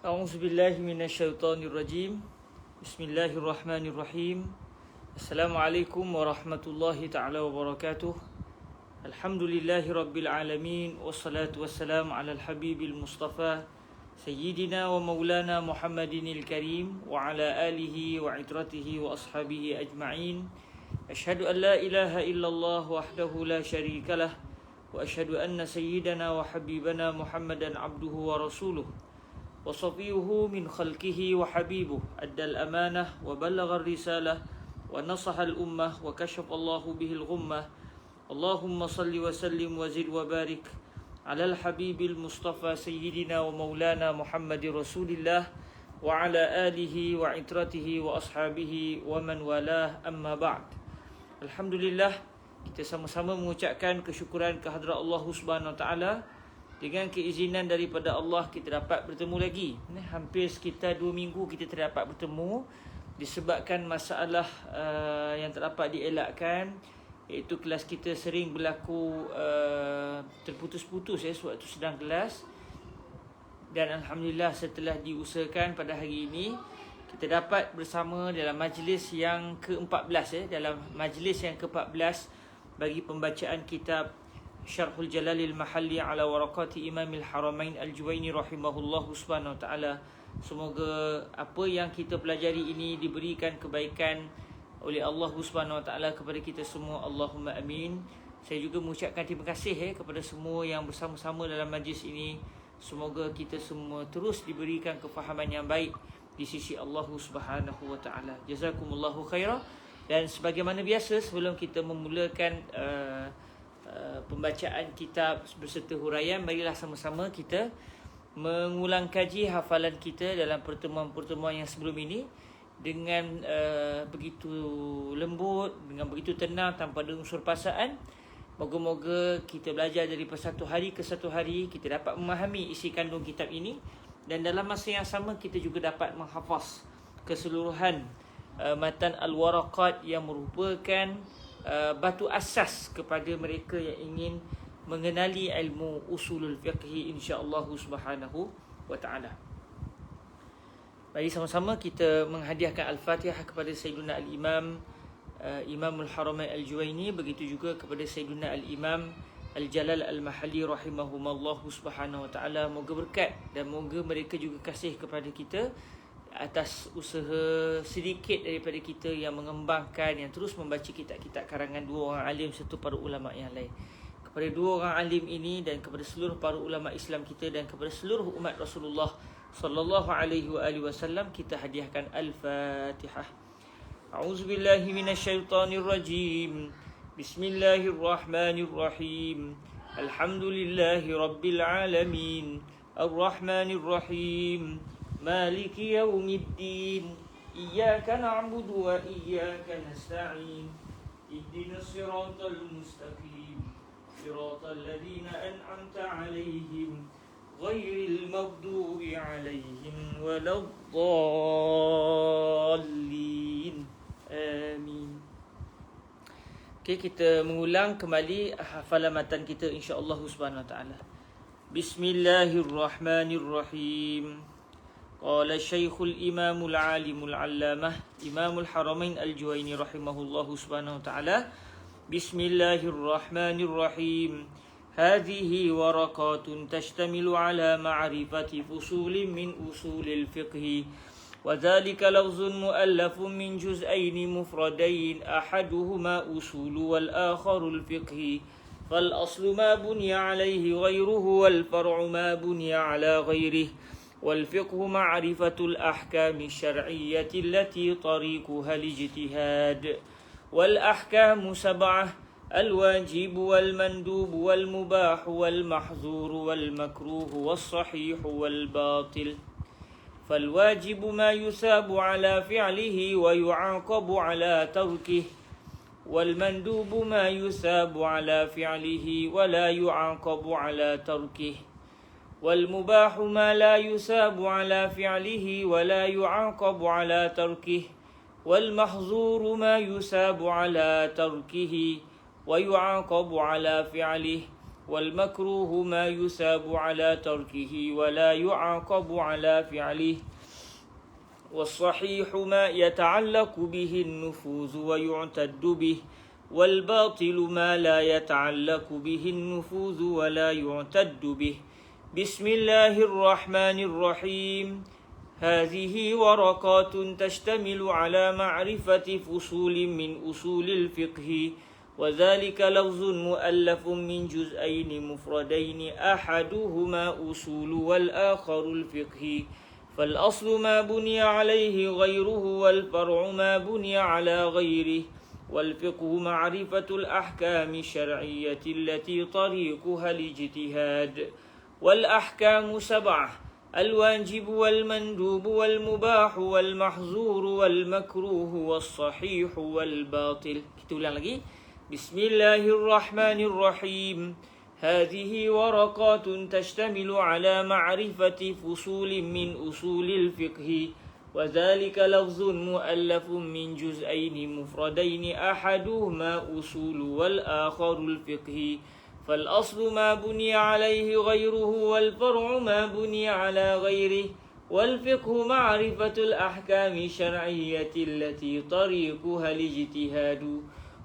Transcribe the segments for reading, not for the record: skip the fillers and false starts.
A'udzu billahi minasyaitonir rajim. Bismillahirrahmanirrahim. Assalamualaikum warahmatullahi taala wabarakatuh. Alhamdulillahi rabbil alamin wassalatu wassalamu ala al-habibil mustafa sayyidina wa maulana Muhammadinil karim wa ala alihi wa itratihi wa ashabihi ajma'in. Asyhadu an la ilaha illallah wahdahu la syarikalah wa asyhadu anna sayyidana wa habibana Muhammadan abduhu wa rasuluh وصفيه من خلقه وحبيبه أدى الأمانة وبلغ الرسالة ونصح الأمة وكشف الله به الغمة اللهم صل وسلم وزد وبارك على الحبيب المصطفى سيدنا ومولانا محمد رسول الله وعلى آله وعترته وأصحابه ومن والاه أما بعد. Alhamdulillah, kita sama-sama mengucapkan kesyukuran kehadrat Allah Subhanahu Wa Taala. Dengan keizinan daripada Allah, kita dapat bertemu lagi. Hampir sekitar 2 minggu kita tidak dapat bertemu disebabkan masalah yang tak dapat dielakkan, iaitu kelas kita sering berlaku terputus-putus sewaktu sedang kelas. Dan Alhamdulillah, setelah diusahakan pada hari ini kita dapat bersama dalam majlis yang ke-14 dalam majlis yang ke-14 bagi pembacaan kitab Syarhul Jalalil Mahalli ala Warakati Imamil Haramain Al-Juwaini rahimahullahu subhanahu wa ta'ala. Semoga apa yang kita pelajari ini diberikan kebaikan oleh Allah subhanahu wa ta'ala kepada kita semua. Allahumma amin. Saya juga mengucapkan terima kasih kepada semua yang bersama-sama dalam majlis ini. Semoga kita semua terus diberikan kefahaman yang baik di sisi Allah subhanahu wa ta'ala. Jazakumullahu khairah. Dan sebagaimana biasa, sebelum kita memulakan pembacaan kitab berserta huraian, marilah sama-sama kita mengulang kaji hafalan kita dalam pertemuan-pertemuan yang sebelum ini dengan begitu lembut, dengan begitu tenang, tanpa ada unsur paksaan. Moga-moga kita belajar dari satu hari ke satu hari, kita dapat memahami isi kandung kitab ini, dan dalam masa yang sama kita juga dapat menghafaz keseluruhan matan Al-Waraqat yang merupakan batu asas kepada mereka yang ingin mengenali ilmu usulul fiqh insya-Allah subhanahu wa ta'ala. Mari sama-sama kita menghadiahkan Al-Fatihah kepada Sayyiduna Al-Imam Imamul Haramain Al-Juwaini, begitu juga kepada Sayyiduna Al-Imam Al-Jalal Al-Mahalli rahimahumallahu subhanahu wa ta'ala. Moga berkat dan moga mereka juga kasih kepada kita atas usaha sedikit daripada kita yang mengembangkan, yang terus membaca kitab-kitab karangan dua orang alim serta para ulama yang lain. Kepada dua orang alim ini dan kepada seluruh para ulama Islam kita dan kepada seluruh umat Rasulullah sallallahu alaihi wasallam, kita hadiahkan Al-Fatihah. A'udzubillahi minasyaitonirrajim. Bismillahirrahmanirrahim. Alhamdulillahi rabbil alamin. Ar-Rahmanir-Rahim. مالك يوم الدين إياك نعبد وإياك نستعين اهدنا الصراط المستقيم صراط الذين أنعمت عليهم غير المغضوب عليهم ولا الضالين آمين. Okay, kita mengulang kembali hafalan matan kita insya-Allah subhanahu wa ta'ala. Bismillahirrahmanirrahim. قال الشيخ الإمام العالم العلامة إمام الحرمين الجويني رحمه الله سبحانه وتعالى. بسم الله الرحمن الرحيم. هذه ورقات تشتمل على معرفة فصول من أصول الفقه، وذلك لفظ مؤلف من جزئين مفردين، أحدهما أصول والآخر الفقه، فالأصل ما بني عليه غيره والفرع ما بني على غيره، والفقه معرفة الأحكام الشرعية التي طريقها الاجتهاد. والأحكام 7: الواجب والمندوب والمباح والمحظور والمكروه والصحيح والباطل. فالواجب ما يثاب على فعله ويعاقب على تركه، والمندوب ما يثاب على فعله ولا يعاقب على تركه، والمباح ما لا يثاب على فعله ولا يعاقب على تركه، والمحظور ما يثاب على تركه ويعاقب على فعله والمكروه ما يثاب على تركه ولا يعاقب على فعله والصحيح ما يتعلق به النفوذ ويعتد به والباطل ما لا يتعلق به النفوذ ولا يعتد به بسم الله الرحمن الرحيم هذه ورقات تشتمل على معرفة فصول من أصول الفقه وذلك لفظ مؤلف من جزئين مفردين أحدهما أصول والآخر الفقه فالأصل ما بني عليه غيره والفرع ما بني على غيره والفقه معرفة الأحكام الشرعية التي طريقها الاجتهاد والأحكام 7 الواجب والمندوب والمباح والمحظور والمكروه والصحيح والباطل. Kita ulang lagi. Bismillahirrahmanirrahim. هذه ورقات تشتمل على معرفة فصول من أصول الفقه وذلك لفظ مؤلف من جزئين مفردين أحدهما أصول والآخر الفقه فالأصل ما بني عليه غيره والفرع ما بني على غيره والفقه معرفة الأحكام الشرعية التي طريقها الاجتهاد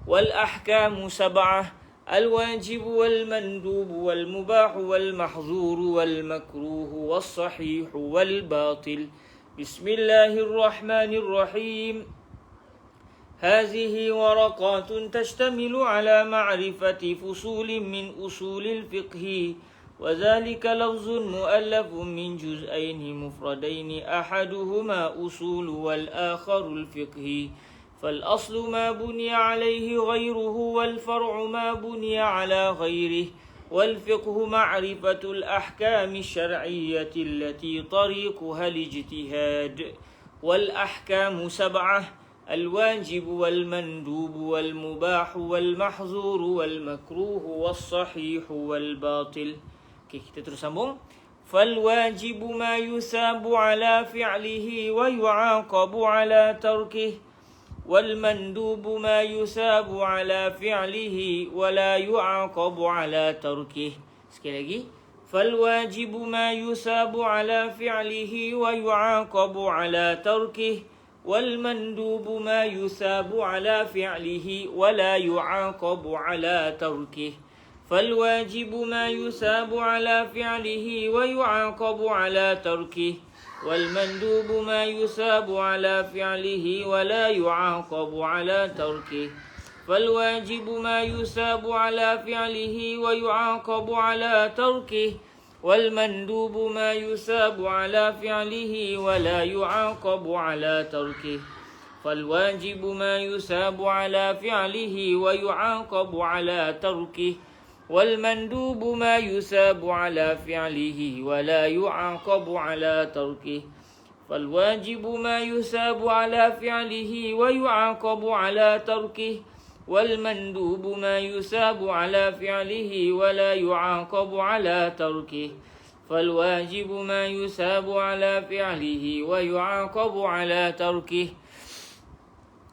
والأحكام 7 الواجب والمندوب والمباح والمحظور والمكروه والصحيح والباطل بسم الله الرحمن الرحيم هذه ورقات تشتمل على معرفة فصول من أصول الفقه وذلك لفظ مؤلف من جزئين مفردين أحدهما أصول والآخر الفقه فالأصل ما بني عليه غيره والفرع ما بني على غيره والفقه معرفة الأحكام الشرعية التي طريقها الاجتهاد والأحكام 7 الواجب والمندوب والمباح والمحظور والمكروه والصحيح والباطل. Oke, kita terus sambung. فالواجب ما يثاب على فعله ويعاقب على تركه والمندوب ما يثاب على فعله ولا يعاقب على تركه. Sekali lagi. فالواجب ما يثاب على فعله ويعاقب على تركه والمندوب ما يثاب على فعله ولا يعاقب على تركه فالواجب ما يثاب على فعله ويعاقب على تركه والمندوب ما يثاب على فعله ولا يعاقب على تركه فالواجب ما يثاب على فعله ويعاقب على تركه والمندوب ما يثاب على فعله ولا يعاقب على تركه فالواجب ما يثاب على فعله ويعاقب على تركه والمندوب ما يثاب على فعله ولا يعاقب على تركه فالواجب ما يثاب على فعله ويعاقب على تركه والمندوب ما يثاب على فعله ولا يعاقب على تركه فالواجب ما يثاب على فعله ويعاقب على تركه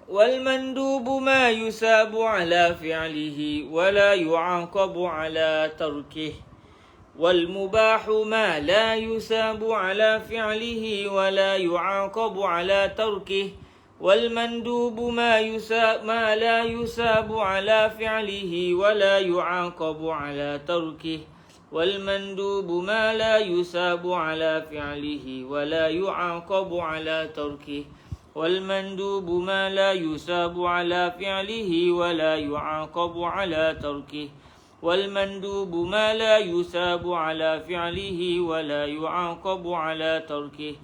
والمندوب ما يثاب على فعله ولا يعاقب على تركه والمباح ما لا يثاب على فعله ولا يعاقب على تركه والمندوب ما لا يثاب على فعله ولا يعاقب على تركه والمندوب ما لا يثاب على فعله ولا يعاقب على تركه والمندوب ما لا يثاب على فعله ولا يعاقب على تركه والمندوب ما لا يثاب على فعله ولا يعاقب على تركه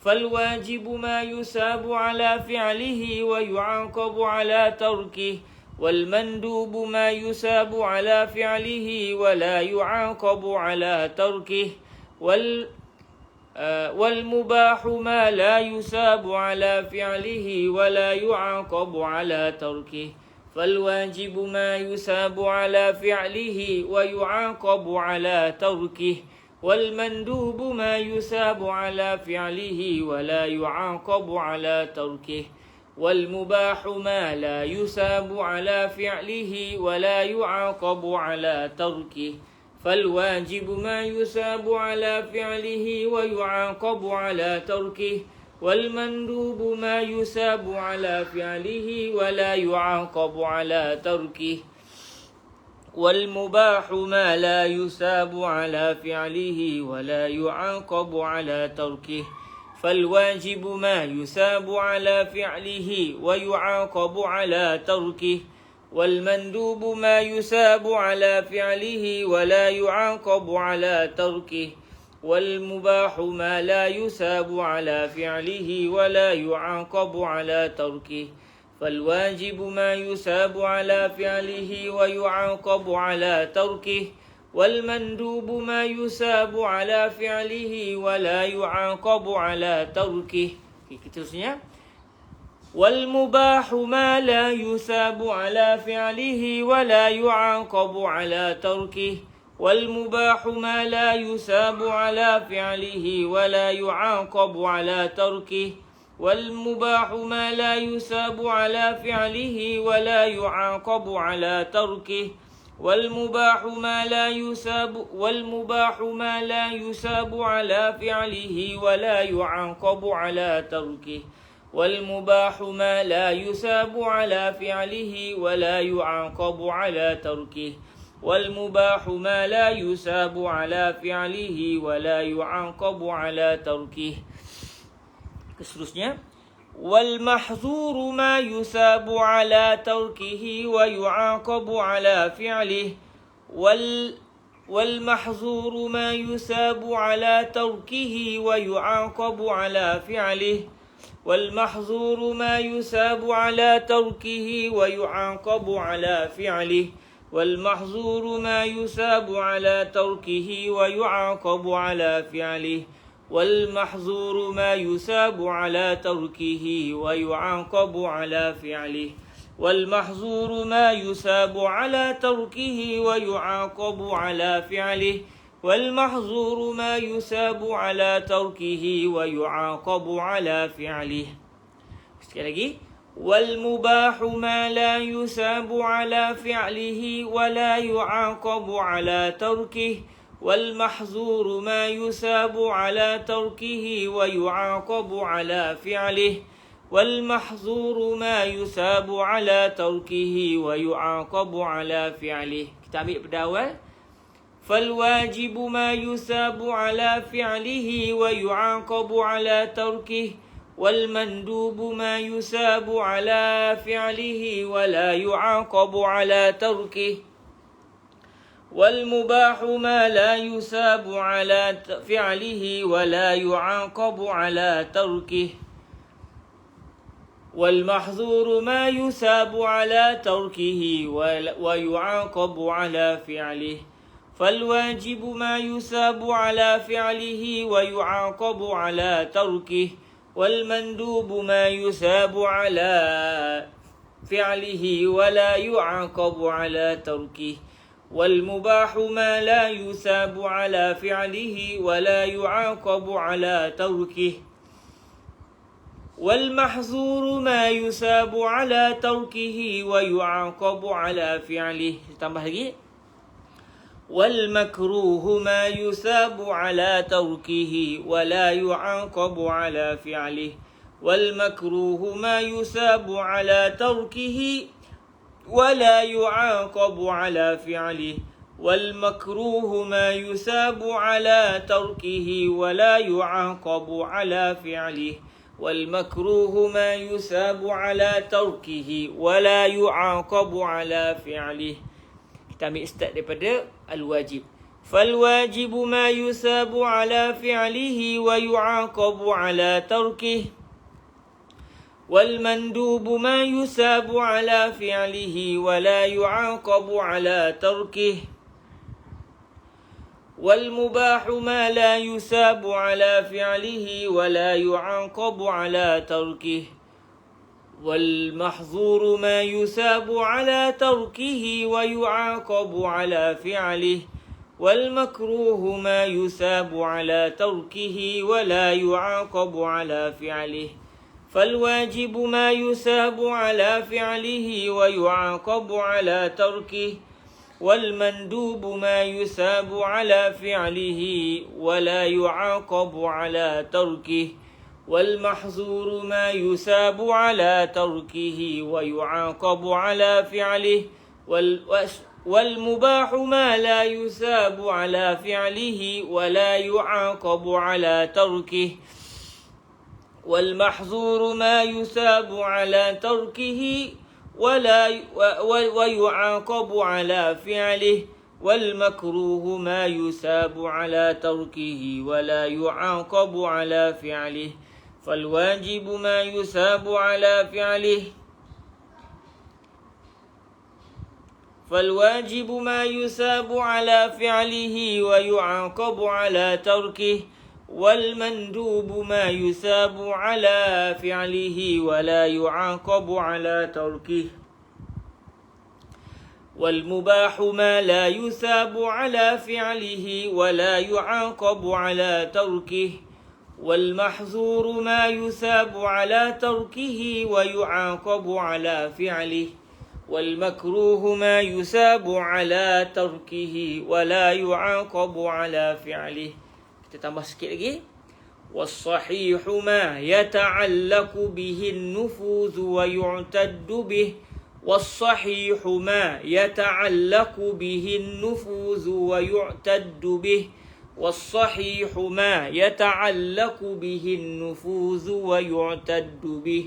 فالواجب ما يثاب على فعله ويعاقب على تركه والمندوب ما يثاب على فعله ولا يعاقب على تركه والمباح ما لا يثاب على فعله ولا يعاقب على تركه فالواجب ما يثاب على فعله ويعاقب على تركه والمندوب ما يثاب على فعله ولا يعاقب على تركه والمباح ما لا يثاب على فعله ولا يعاقب على تركه فالواجب ما يثاب على فعله ويعاقب على تركه والمندوب ما يثاب على فعله ولا يعاقب على تركه والمباح ما لا يثاب على فعله ولا يعاقب على تركه فالواجب ما يثاب على فعله ويعاقب على تركه والمندوب ما يثاب على فعله ولا يعاقب على تركه والمباح ما لا يثاب على فعله ولا يعاقب على تركه فالواجب ما يثاب على فعله ويعاقب على تركه والمندوب ما يثاب على فعله ولا يعاقب على تركه. Seterusnya والمباح ما لا يثاب على فعله ولا يعاقب على تركه والمباح ما لا يثاب على فعله ولا يعاقب على تركه والمباح ما لا يثاب على فعله ولا يعاقب على تركه والمباح ما لا يثاب على فعله ولا يعاقب على تركه والمباح ما لا يثاب على فعله ولا يعاقب على تركه والمباح ما لا يثاب على فعله ولا يعاقب على تركه. Seterusnya والمحظور ما يثاب على تركه ويعاقب على فعله والمحظور ما يثاب على تركه ويعاقب على فعله والمحظور ما يثاب على تركه ويعاقب على فعله والمحظور ما يثاب على تركه ويعاقب على فعله والمحظور ما يثاب على تركه ويعاقب على فعله والمحظور ما يثاب على تركه ويعاقب على فعله والمحظور ما يثاب على تركه ويعاقب على فعله. Sekali lagi. والمباح ما لا يثاب على فعله ولا يعاقب على تركه والمحظور ما يثاب على تركه ويعاقب على فعله والمحظور ما يثاب على تركه ويعاقب على فعله. Kita ambil pada awal. فالواجب ما يثاب على فعله ويعاقب على تركه والمندوب ما يثاب على فعله ولا يعاقب على تركه والمباح ما لا يثاب على فعله ولا يعاقب على تركه والمحظور ما يثاب على تركه ويعاقب على فعله فالواجب ما يثاب على فعله ويعاقب على تركه والمندوب ما يثاب على فعله ولا يعاقب على تركه والمباح ما لا يثاب على فعله ولا يعاقب على تركه والمحظور ما يثاب على تركه ويعاقب على فعله. Tambah lagi. والمكروه ما يثاب على تركه ولا يعاقب على فعله والمكروه ما يثاب على تركه ولا يعاقب على فعله والمكروه ما يثاب على تركه ولا يعاقب على فعله والمكروه ما يثاب على تركه ولا يعاقب على فعله. Kita ambil start daripada al-wajib. فالواجب ما يثاب على فعله ويعاقب على تركه والمندوب ما يثاب على فعله ولا يعاقب على تركه والمباح ما لا يثاب على فعله ولا يعاقب على تركه والمحظور ما يثاب على تركه ويعاقب على فعله والمكروه ما يثاب على تركه ولا يعاقب على فعله فالواجب ما يثاب على فعله ويعاقب على تركه، والمندوب ما يثاب على فعله ولا يعاقب على تركه، والمحظور ما يثاب على تركه ويعاقب على فعله، والمباح ما لا يثاب على فعله ولا يعاقب على تركه، والمحظور ما يثاب على تركه ويعاقب على فعله، والمكروه ما يثاب على تركه ولا يعاقب على فعله. فالواجب ما يثاب على فعله ويعاقب على تركه، والمندوب ما يثاب على فعله ولا يعاقب على تركه، والمباح ما لا يثاب على فعله ولا يعاقب على تركه، والمحظور ما يثاب على تركه ويعاقب على فعله، والمكروه ما يثاب على تركه ولا يعاقب على فعله. Kita tambah sikit lagi. والصحيح ما يتعلق به النفوذ ويعتد به، والصحيح ما يتعلق به النفوذ ويعتد به، والصحيح ما يتعلق به النفوذ ويعتد به،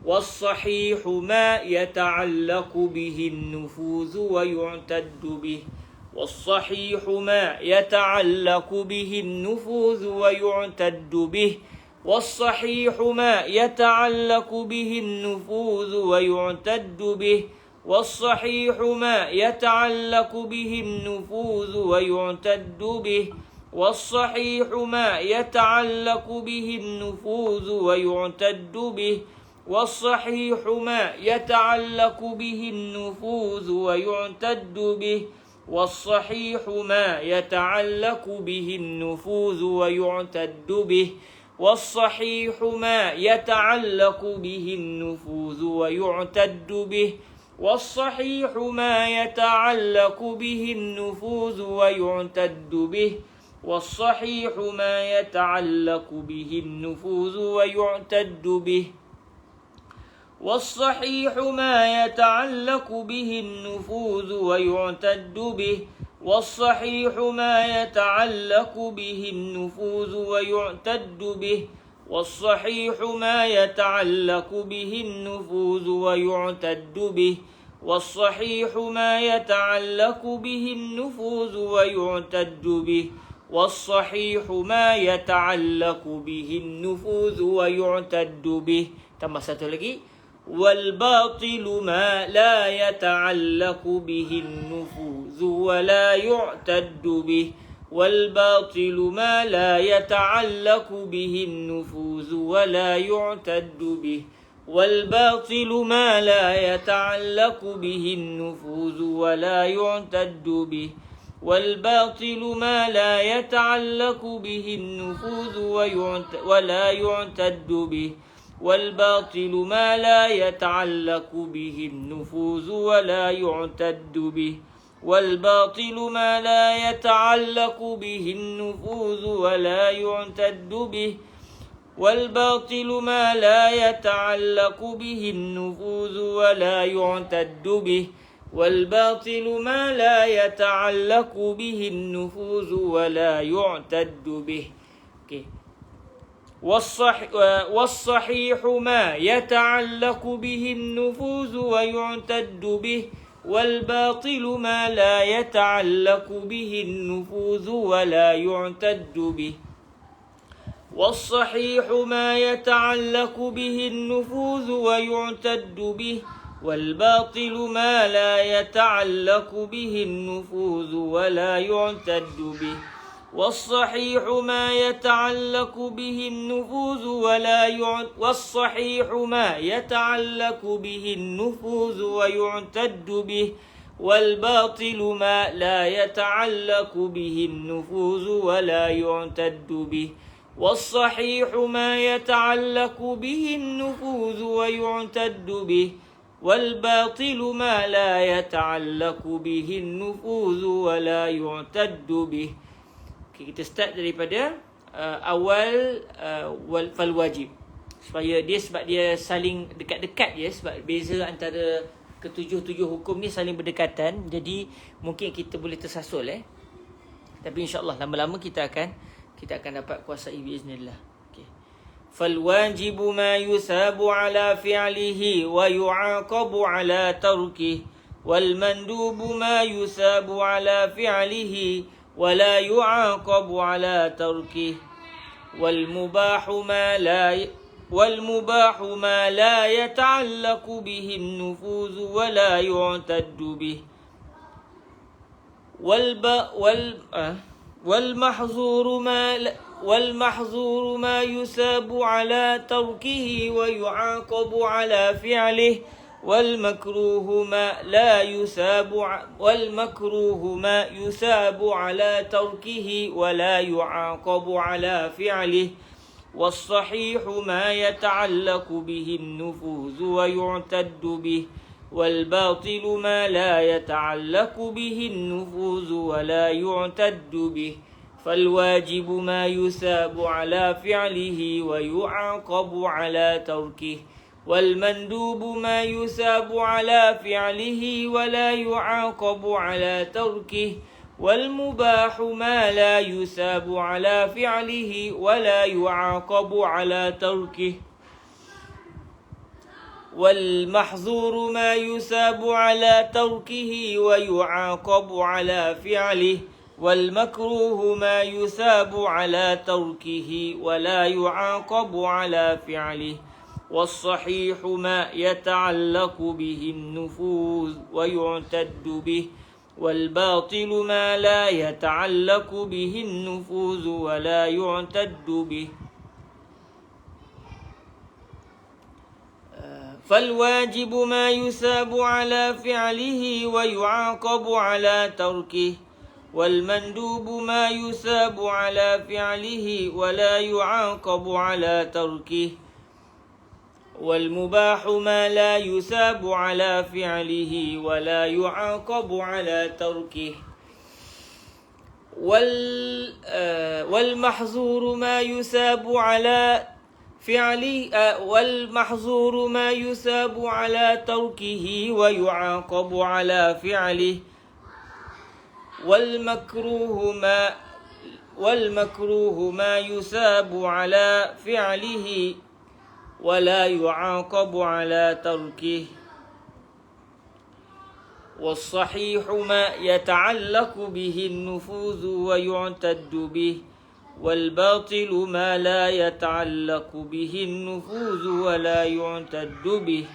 والصحيح ما يتعلق به النفوذ ويعتد به، والصحيح ما يتعلق به النفوذ ويعتد به، والصحيح ما يتعلق به النفوذ ويعتد به، والصحيح ما يتعلق به النفوذ ويعتد به، والصحيح ما يتعلق به النفوذ ويعتد به، والصحيح ما يتعلق به النفوذ ويعتد به، والصحيح ما يتعلق به النفوذ ويعتد به، والصحيح ما يتعلق به النفوذ ويعتد به، والصحيح ما يتعلق به النفوذ ويعتد به، والصحيح ما يتعلق به النفوذ ويعتد به، والصحيح ما يتعلق به النفوذ ويعتد به، والصحيح ما يتعلق به النفوذ ويعتد به، والصحيح ما يتعلق به النفوذ ويعتد به، والصحيح ما يتعلق به النفوذ ويعتد به، والصحيح ما يتعلق به النفوذ ويعتد به. Tambah satu lagi. والباطل ما لا يتعلق به النفوذ ولا يعتد به، والباطل ما لا يتعلق به النفوذ ولا يعتد به، والباطل ما لا يتعلق به النفوذ ولا يعتد به، والباطل ما لا يتعلق به النفوذ ولا يعتد به، والباطل ما لا يتعلق به النفوذ ولا يعتد به، والباطل ما لا يتعلق به النفوذ ولا يعتد به، والباطل ما لا يتعلق به النفوذ ولا يعتد به، والباطل ما لا يتعلق به النفوذ ولا يعتد به. والصحيح ما يتعلق به النفوذ ويعتد به، والباطل ما لا يتعلق به النفوذ ولا يعتد به، والصحيح ما يتعلق به النفوذ ويعتد به، والباطل ما لا يتعلق به النفوذ ولا يعتد به، والصحيح ما يتعلق به النفوذ والصحيح ما يتعلق به النفوذ ويعتد به، والباطل ما لا يتعلق به النفوذ ولا يعتد به، والصحيح ما يتعلق به النفوذ ويعتد به والباطل ما لا يتعلق به النفوذ ولا يعتد به. Okay, kita start daripada awal fal wajib. Supaya dia, sebab dia saling dekat-dekat je, sebab beza antara ketujuh-tujuh hukum ni saling berdekatan, jadi mungkin kita boleh tersasul tapi insya-Allah lama-lama kita akan dapat kuasai biiznillah. Okey. Fal wajibu ma yusabu ala fi'lihi wa yu'aqabu ala tarkihi wal mandubu ma yusabu ala fi'lihi wa la yu'aqabu ala tarkihi wal mubahu ma la yata'allaqu bihi an-nufuz wa la yu'taddu bihi والمحظور ما يساب على تركه ويعاقب على فعله والمكروه ما يساب على تركه ولا يعاقب على فعله والصحيح ما يتعلق به النفوذ ويعتد به والباطل ما لا يتعلق به النفوذ ولا يعتد به فالواجب ما يثاب على فعله ويعاقب على تركه والمندوب ما يثاب على فعله ولا يعاقب على تركه والمباح ما لا يثاب على فعله ولا يعاقب على تركه والمحظور ما يثاب على تركه ويعاقب على فعله والمكروه ما يثاب على تركه ولا يعاقب على فعله والصحيح ما يتعلق به النفوذ ويعتد به والباطل ما لا يتعلق به النفوذ ولا يعتد به فالواجب ما يثاب على فعله ويعاقب على تركه والمندوب ما يثاب على فعله ولا يعاقب على تركه والمباح ما لا يثاب على فعله ولا يعاقب على تركه والمحظور ما يثاب على فعله والمحظور ما يثاب على تركه ويعاقب على فعله والمكروه ما يثاب على فعله ولا يعاقب على تركه والصحيح ما يتعلق به النفوذ ويعتد به والباطل ما لا يتعلق به النفوذ ولا يعتد به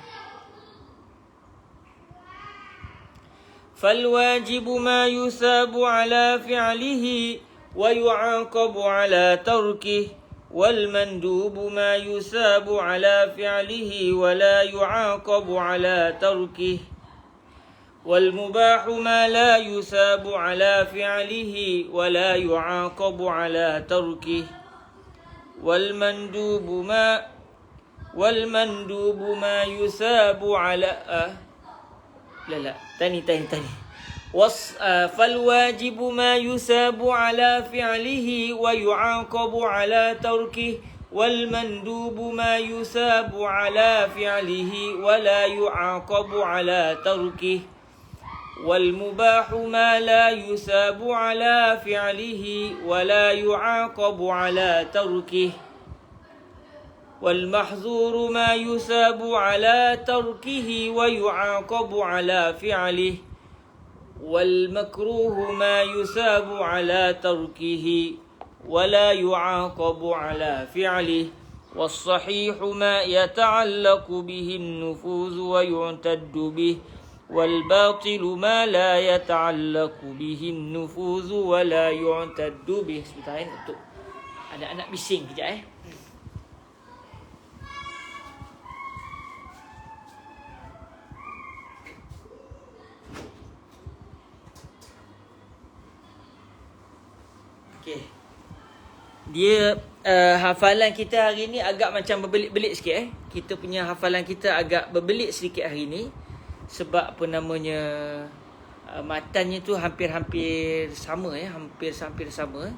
فالواجب ما يثاب على فعله ويعاقب على تركه والمندوب ما يثاب على فعله ولا يعاقب على تركه والمباح ما لا يثاب على فعله ولا يعاقب على تركه والمندوب ما يثاب على فالواجب ما يثاب على فعله ويعاقب على تركه والمندوب ما يثاب على فعله ولا يعاقب على تركه والمباح ما لا يثاب على فعله ولا يعاقب على تركه والمحظور ما يثاب على تركه ويعاقب على فعله والمكروه ما يثاب على تركه ولا يعاقب على فعله والصحيح ما يتعلق به النفوذ ويعتد به والباطل ما لا يتعلق به النفوذ ولا يعتد به. Sebentar untuk anak-anak bising kejap Okey. Dia hafalan kita hari ni agak macam berbelit-belit sikit. Kita punya hafalan kita agak berbelit sedikit hari ni. Sebab apa namanya, matannya tu hampir-hampir sama hampir sama.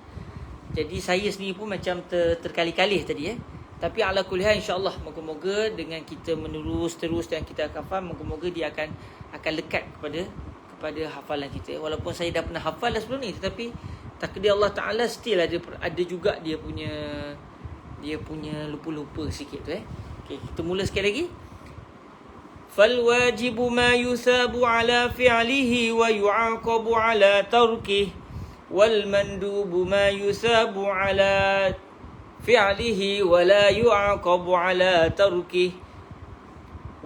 Jadi saya sendiri pun macam terkalih-kalih tadi Tapi ala kulli hal, insya-Allah moga-moga dengan kita terus dan kita akan faham, moga-moga dia akan lekat kepada hafalan kita. Walaupun saya dah pernah hafal dah sebelum ni, tetapi takdir Allah Taala still ada juga dia punya lupa-lupa sikit tu Okey, kita mula sekali lagi. Fal wajibu ma yusabu ala fi'lihi wa yu'aqabu ala tarkihi wal mandubu ma yusabu ala fi'lihi wa la yu'aqabu ala tarkihi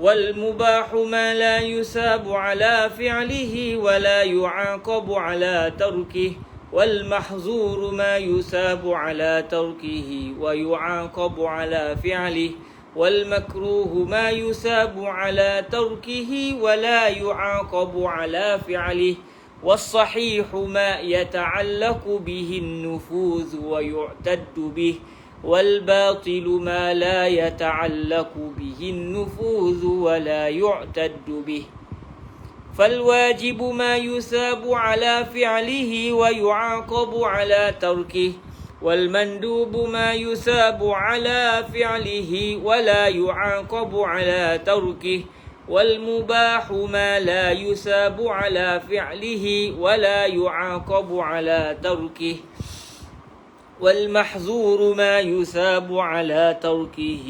wal mubahu ma la yusabu ala fi'lihi wa la yu'aqabu ala tarkihi wal mahzuru ma yusabu ala tarkihi wa yu'aqabu ala fi'lihi wal makruhu ma yusabu ala tarkihi wa la yu'aqabu ala fi'lihi والصحيح ما يتعلق به النفوذ ويعتد به والباطل ما لا يتعلق به النفوذ ولا يعتد به فالواجب ما يثاب على فعله ويعاقب على تركه والمندوب ما يثاب على فعله ولا يعاقب على تركه والمباح ما لا يثاب على فعله ولا يعاقب على تركه والمحظور ما يثاب على تركه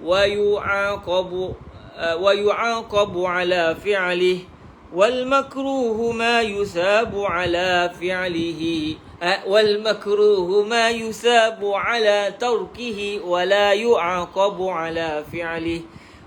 ويعاقب على فعله والمكروه ما يثاب على فعله والمكروه ما يثاب على تركه ولا يعاقب على فعله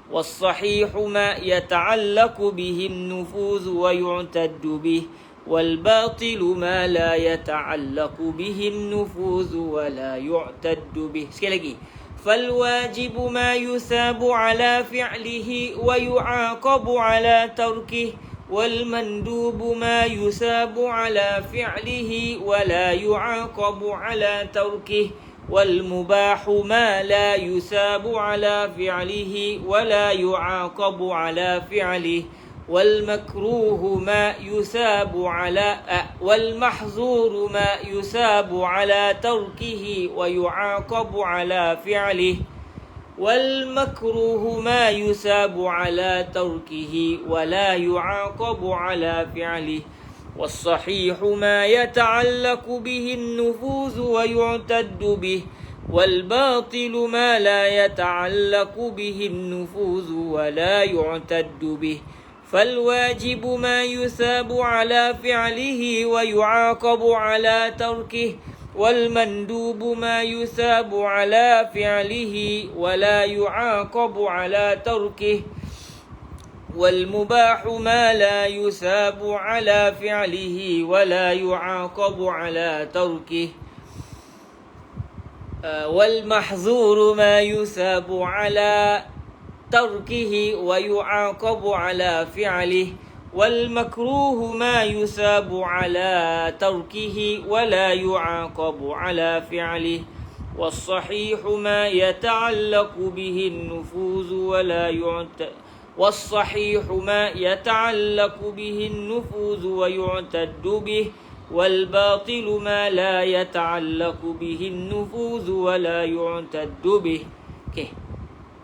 والصحيح ما يتعلق به النفوذ ويعتد به والباطل ما لا يتعلق به النفوذ ولا يعتد به. Sekali lagi. فالواجب ما يثاب على فعله ويعاقب على تركه والمندوب ما يثاب على فعله ولا يعاقب على تركه والمباح ما لا يثاب على فعله ولا يعاقب على فعله والمكروه ما يثاب على والمحظور ما يثاب على تركه ويعاقب على فعله والمكروه ما يثاب على تركه ولا يعاقب على فعله والصحيح ما يتعلق به النفوذ ويعتد به والباطل ما لا يتعلق به النفوذ ولا يعتد به فالواجب ما يثاب على فعله ويعاقب على تركه والمندوب ما يثاب على فعله ولا يعاقب على تركه والمباح ما لا يثاب على فعله ولا يعاقب على تركه والمحظور ما يثاب على تركه ويعاقب على فعله والمكروه ما يثاب على تركه ولا يعاقب على فعله والصحيح ما يتعلق به النفوذ ولا يعتد والصحيح ما يتعلق به النفوذ ويعتد به والباطل ما لا يتعلق به النفوذ ولا يعتد به. Okey.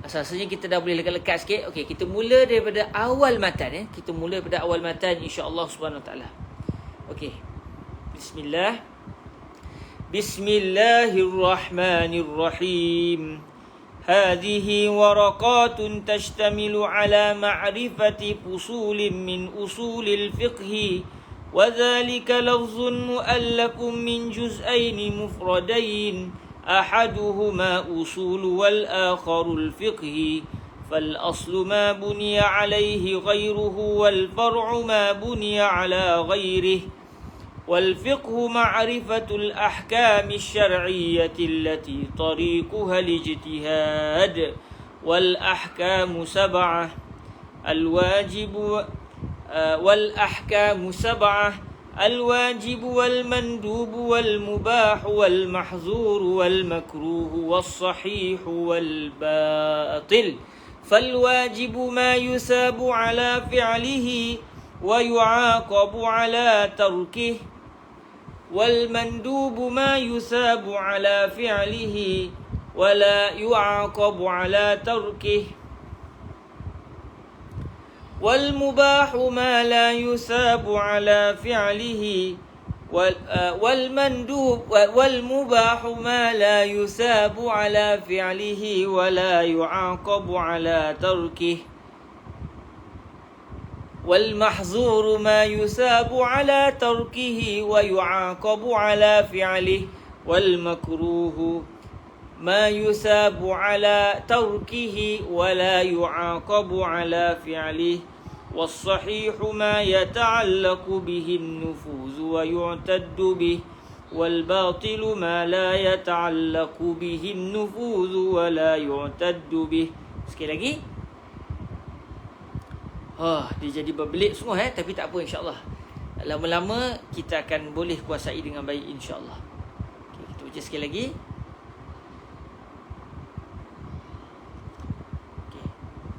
Asasnya kita dah boleh lekat-lekat sikit. Okey, kita mula daripada awal matan Kita mula daripada awal matan insya-Allah Subhanahu Wa Taala. Okey. Bismillah. Bismillahirrahmanirrahim. هذه ورقات تشتمل على معرفة فصول من أصول الفقه وذلك لفظ مؤلف من جزئين مفردين أحدهما أصول والآخر الفقه فالأصل ما بني عليه غيره والفرع ما بني على غيره والفقه معرفة الأحكام الشرعية التي طريقها الاجتهاد والأحكام سبعة الواجب والمندوب والمباح والمحظور والمكروه والصحيح والباطل. فالواجب ما يثاب على فعله ويعاقب على تركه، والمندوب ما يثاب على فعله ولا يعاقب على تركه، والمباح ما لا يثاب على فعله والمباح ما لا يثاب على فعله ولا يعاقب على تركه، والمحظور ما يثاب على تركه ويعاقب على فعله، والمكروه ما يثاب على تركه ولا يعاقب على فعله، والصحيح ما يتعلق به النفوذ ويعتد به، والباطل ما لا يتعلق به النفوذ ولا يعتد به. Sekali lagi. Dia jadi berbelit semua tapi tak apa, insya-Allah. Lama-lama kita akan boleh kuasai dengan baik, insya-Allah. Okay, kita baca sekali lagi. Okay.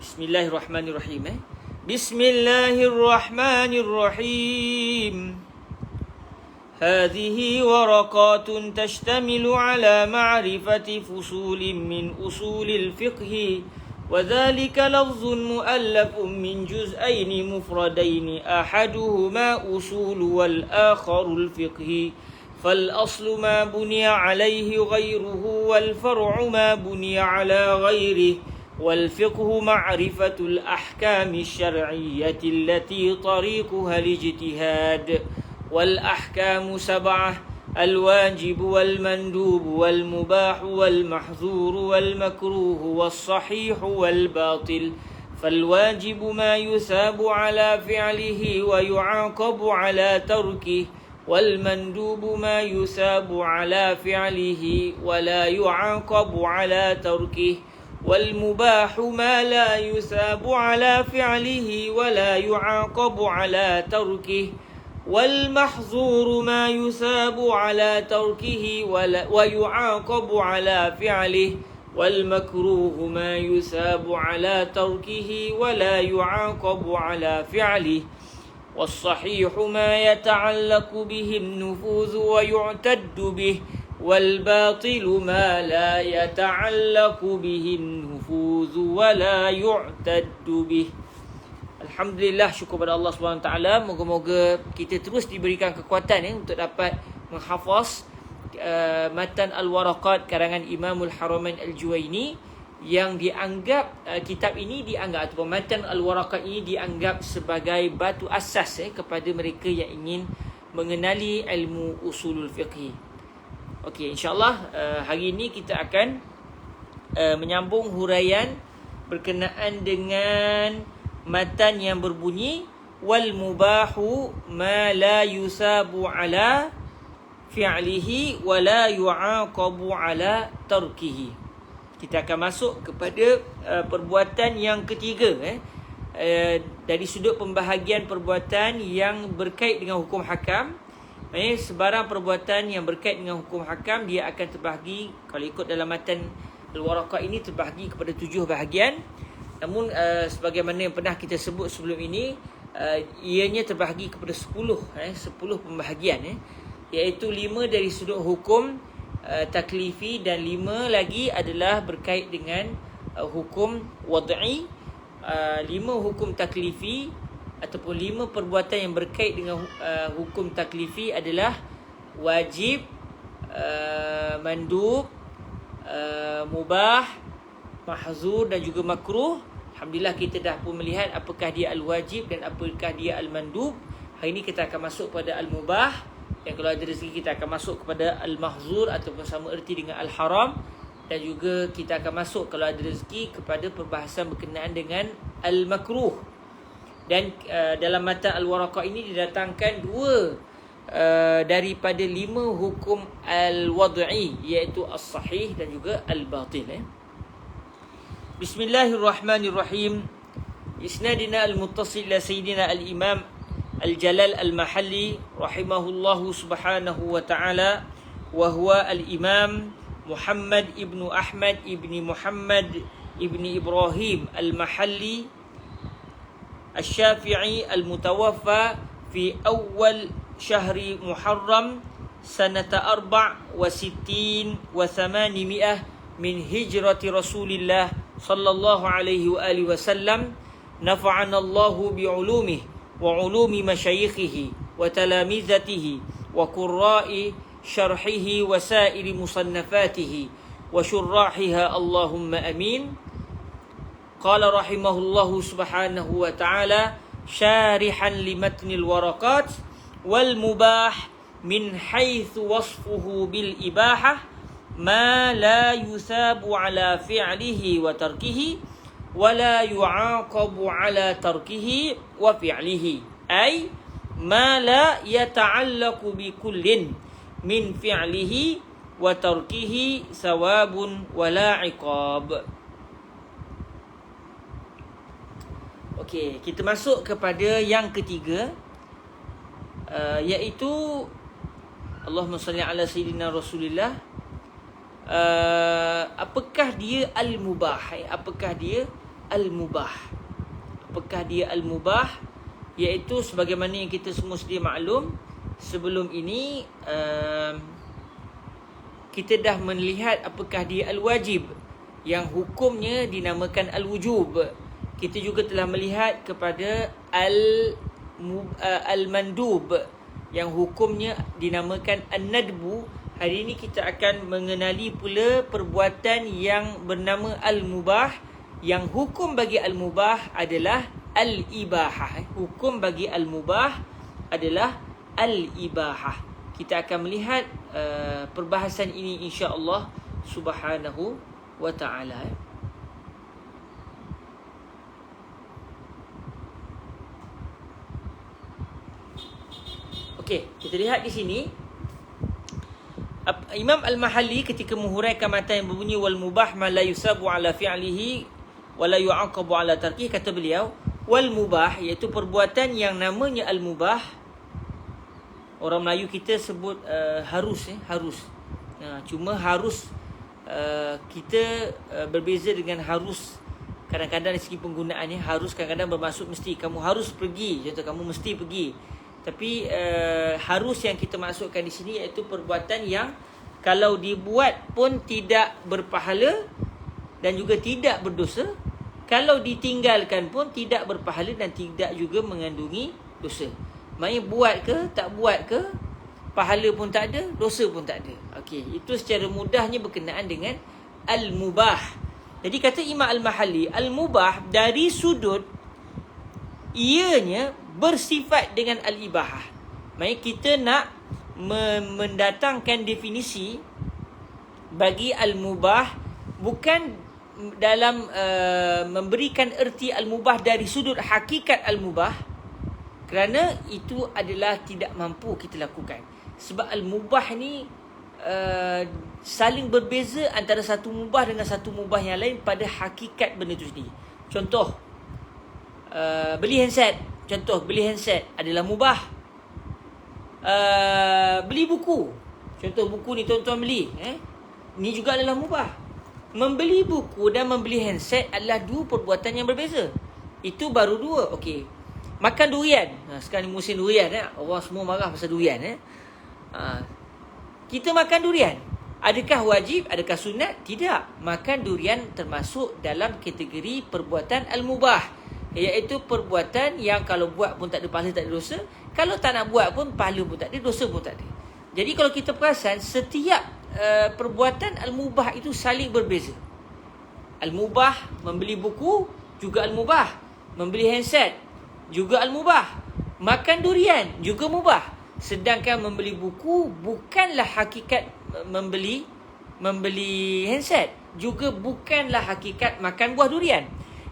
Bismillahirrahmanirrahim. Bismillahirrahmanirrahim. هذه ورقات تشتمل على معرفة فصول من أصول الفقه، وذلك لفظ مؤلف من جزئين مفردين، أحدهما أصول والآخر الفقه، فالأصل ما بني عليه غيره، والفرع ما بني على غيره، والفقه معرفة الأحكام الشرعية التي طريقها الاجتهاد. والأحكام 7: الواجب والمندوب والمباح والمحظور والمكروه والصحيح والباطل. فالواجب ما يثاب على فعله ويعاقب على تركه، والمندوب ما يثاب على فعله ولا يعاقب على تركه، والمباح ما لا يثاب على فعله ولا يعاقب على تركه، والمحظور ما يثاب على تركه ويعاقب على فعله، والمكروه ما يثاب على تركه ولا يعاقب على فعله، والصحيح ما يتعلق به النفوذ ويعتد به، والباطل ما لا يتعلق به النفوذ ولا يعتد به. Alhamdulillah, syukur pada Allah SWT. Moga-moga kita terus diberikan kekuatan untuk dapat menghafaz matan Al-Waraqat karangan Imamul Haramain Al-Juwaini, yang dianggap kitab ini dianggap ataupun matan Al-Waraqat ini dianggap sebagai batu asas kepada mereka yang ingin mengenali ilmu usulul fiqh. Okey, insya-Allah hari ini kita akan menyambung huraian berkenaan dengan matan yang berbunyi wal mubahu ma la yusabu ala fi'lihi wa la yu'aqabu ala tarkihi. Kita akan masuk kepada perbuatan yang ketiga dari sudut pembahagian perbuatan yang berkait dengan hukum hakam. Sebarang perbuatan yang berkait dengan hukum hakam dia akan terbahagi, kalau ikut dalam matan Al-Waraqat ini, terbahagi kepada 7 bahagian. Namun sebagaimana yang pernah kita sebut sebelum ini, ianya terbahagi kepada 10 pembahagian, iaitu 5 dari sudut hukum taklifi dan 5 lagi adalah berkait dengan hukum wad'i. 5 hukum taklifi ataupun 5 perbuatan yang berkait dengan hukum taklifi adalah wajib, mandub, mubah, mahzur dan juga makruh. Alhamdulillah kita dah pun melihat apakah dia al-wajib dan apakah dia al-mandub. Hari ini kita akan masuk pada al-mubah, yang kalau ada rezeki kita akan masuk kepada al-mahzur ataupun sama erti dengan al-haram, dan juga kita akan masuk kalau ada rezeki kepada perbahasan berkenaan dengan al-makruh. Dan dalam matan Al-Waraqat ini didatangkan 2 daripada 5 hukum al-wad'i, iaitu as-sahih dan juga al-batil. Bismillahirrahmanirrahim. Isnadina al-muttasil ila sayyidina al-imam Al-Jalal Al-Mahalli rahimahullahu subhanahu wa ta'ala, wa huwa al-Imam Muhammad ibnu Ahmad ibni Muhammad ibni Ibrahim Al-Mahalli Al-Syafi'i Al-Mutawaffa fi awal syahri Muharram sanata 64 wa 800 min hijrati Rasulillah sallallahu alaihi wa alihi wasallam. Nafa'ana Allahu bi'ulumihi wa ulumi masyayikhihi wa talamizatihi wa qurra'i syarhihi wa sairi musannafatihi wa syurrahiha Allahumma amin. Qala rahimahullahu subhanahu wa ta'ala syarihan limatnil waraqat wal mubah min haitsu wasfuhu bil ibahah ma la yusabu ala fi'lihi wa tarkihi ولا يعاقب على تركه وفعله أي ما لا يتعلق بكل من فعله وتركه ثواب ولا عقاب. Okey, kita masuk kepada yang ketiga, iaitu Allahumma salli ala sayyidina Rasulillah. Apakah dia al-mubah? Apakah dia al-mubah? Apakah dia al-mubah? Iaitu sebagaimana yang kita semua sedia maklum, sebelum ini kita dah melihat apakah dia al-wajib, yang hukumnya dinamakan al-wujub. Kita juga telah melihat kepada al-mandub, yang hukumnya dinamakan an-nadbu. Hari ini kita akan mengenali pula perbuatan yang bernama al-mubah, yang hukum bagi al-mubah adalah al-ibahah. Hukum bagi al-mubah adalah al-ibahah. Kita akan melihat perbahasan ini insya-Allah subhanahu wa ta'ala. Okey, kita lihat di sini Imam Al-Mahalli ketika menghuraikan matan yang berbunyi wal mubah ma la yusabu ala fi'lihi wa la yu'aqabu ala tarkihi, kata beliau wal mubah iaitu perbuatan yang namanya al-mubah. Orang Melayu kita sebut harus. Cuma harus kita berbeza dengan harus. Kadang-kadang dari segi penggunaannya harus kadang-kadang bermaksud mesti, kamu harus pergi, contoh kamu mesti pergi. Tapi harus yang kita maksudkan di sini iaitu perbuatan yang kalau dibuat pun tidak berpahala dan juga tidak berdosa. Kalau ditinggalkan pun tidak berpahala dan tidak juga mengandungi dosa. Maksudnya buat ke tak buat ke, pahala pun tak ada, dosa pun tak ada. Okey, itu secara mudahnya berkenaan dengan al-mubah. Jadi kata Imam Al-Mahalli, al-mubah dari sudut ianya bersifat dengan al-ibahah. Maksudnya kita nak mendatangkan definisi bagi al-mubah bukan dalam memberikan erti al-mubah dari sudut hakikat al-mubah, kerana itu adalah tidak mampu kita lakukan. Sebab al-mubah ni saling berbeza antara satu mubah dengan satu mubah yang lain pada hakikat benda itu sendiri. Contoh, beli handset. Contoh, beli handset adalah mubah. Beli buku. Contoh, buku ni tuan-tuan beli. Ni juga adalah mubah. Membeli buku dan membeli handset adalah dua perbuatan yang berbeza. Itu baru dua. Okey. Makan durian. Sekarang ni musim durian. Orang semua marah pasal durian. Kita makan durian. Adakah wajib? Adakah sunat? Tidak. Makan durian termasuk dalam kategori perbuatan al-mubah. Iaitu perbuatan yang kalau buat pun tak ada pahala, tak ada dosa. Kalau tak nak buat pun pahala pun tak ada, dosa pun tak ada. Jadi kalau kita perasan, setiap perbuatan al-mubah itu saling berbeza. Al-mubah, membeli buku juga al-mubah. Membeli handset juga al-mubah. Makan durian juga mubah. Sedangkan membeli buku bukanlah hakikat membeli handset, juga bukanlah hakikat makan buah durian.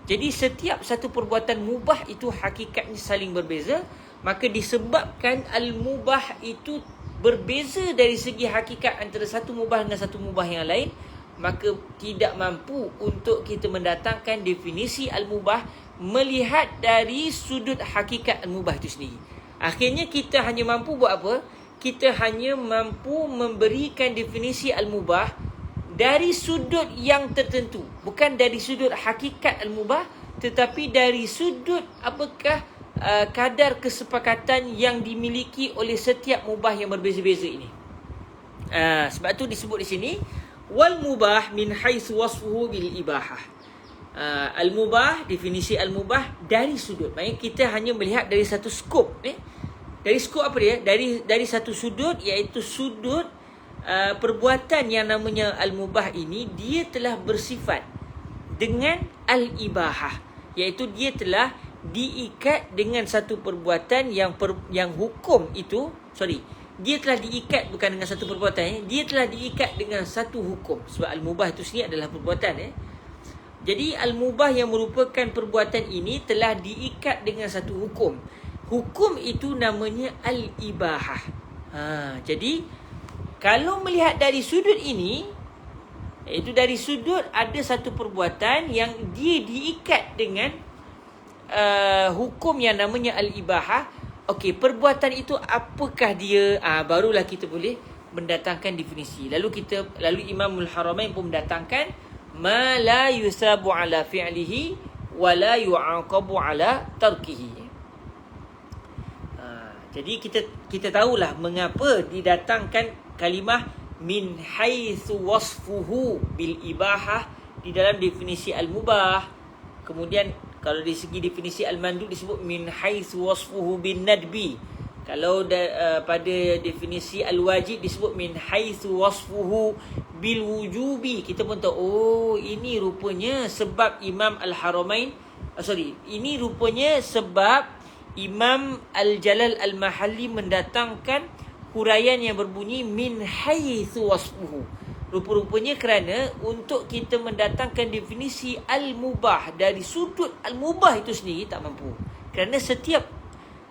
Jadi setiap satu perbuatan mubah itu hakikatnya saling berbeza. Maka disebabkan al-mubah itu berbeza dari segi hakikat antara satu mubah dengan satu mubah yang lain, maka tidak mampu untuk kita mendatangkan definisi al-mubah melihat dari sudut hakikat al-mubah itu sendiri. Akhirnya kita hanya mampu buat apa? Kita hanya mampu memberikan definisi al-mubah dari sudut yang tertentu. Bukan dari sudut hakikat al-mubah, tetapi dari sudut apakah kadar kesepakatan yang dimiliki oleh setiap mubah yang berbeza-beza ini. Sebab tu disebut di sini wal mubah min haitsu wasfuhu bil ibahah. Al-mubah, definisi al-mubah dari sudut. Maksudnya kita hanya melihat dari satu skop. Dari skop apa dia? Dari satu sudut, iaitu sudut perbuatan yang namanya al-mubah ini, dia telah bersifat dengan al-ibahah, iaitu dia telah diikat dengan satu perbuatan yang hukum itu, dia telah diikat bukan dengan satu perbuatan, dia telah diikat dengan satu hukum. Sebab al-mubah itu sendiri adalah perbuatan. Jadi al-mubah yang merupakan perbuatan ini telah diikat dengan satu hukum. Hukum itu namanya al-ibahah. Jadi kalau melihat dari sudut ini, iaitu dari sudut ada satu perbuatan yang dia diikat dengan hukum yang namanya al-ibahah. Okey, perbuatan itu apakah dia? Barulah kita boleh mendatangkan definisi. Lalu Imamul Haramain pun mendatangkan ma la yusabu ala fi'lihi wa la yu'aqabu ala tarkihi. Jadi kita tahulah mengapa didatangkan kalimah min haitsu wasfuhu bil ibahah di dalam definisi al-mubah. Kemudian kalau dari segi definisi al-mandub disebut min haitsu wasfuhu bin nadbi. Kalau pada definisi al-wajib disebut min haitsu wasfuhu bil wujubi. Kita pun tahu, ini rupanya sebab Imam Al-Haramain, ini rupanya sebab Imam Al-Jalal Al-Mahalli mendatangkan huraian yang berbunyi min haitsu wasfuhu. Rupa-rupanya kerana untuk kita mendatangkan definisi al-mubah dari sudut al-mubah itu sendiri tak mampu. Kerana setiap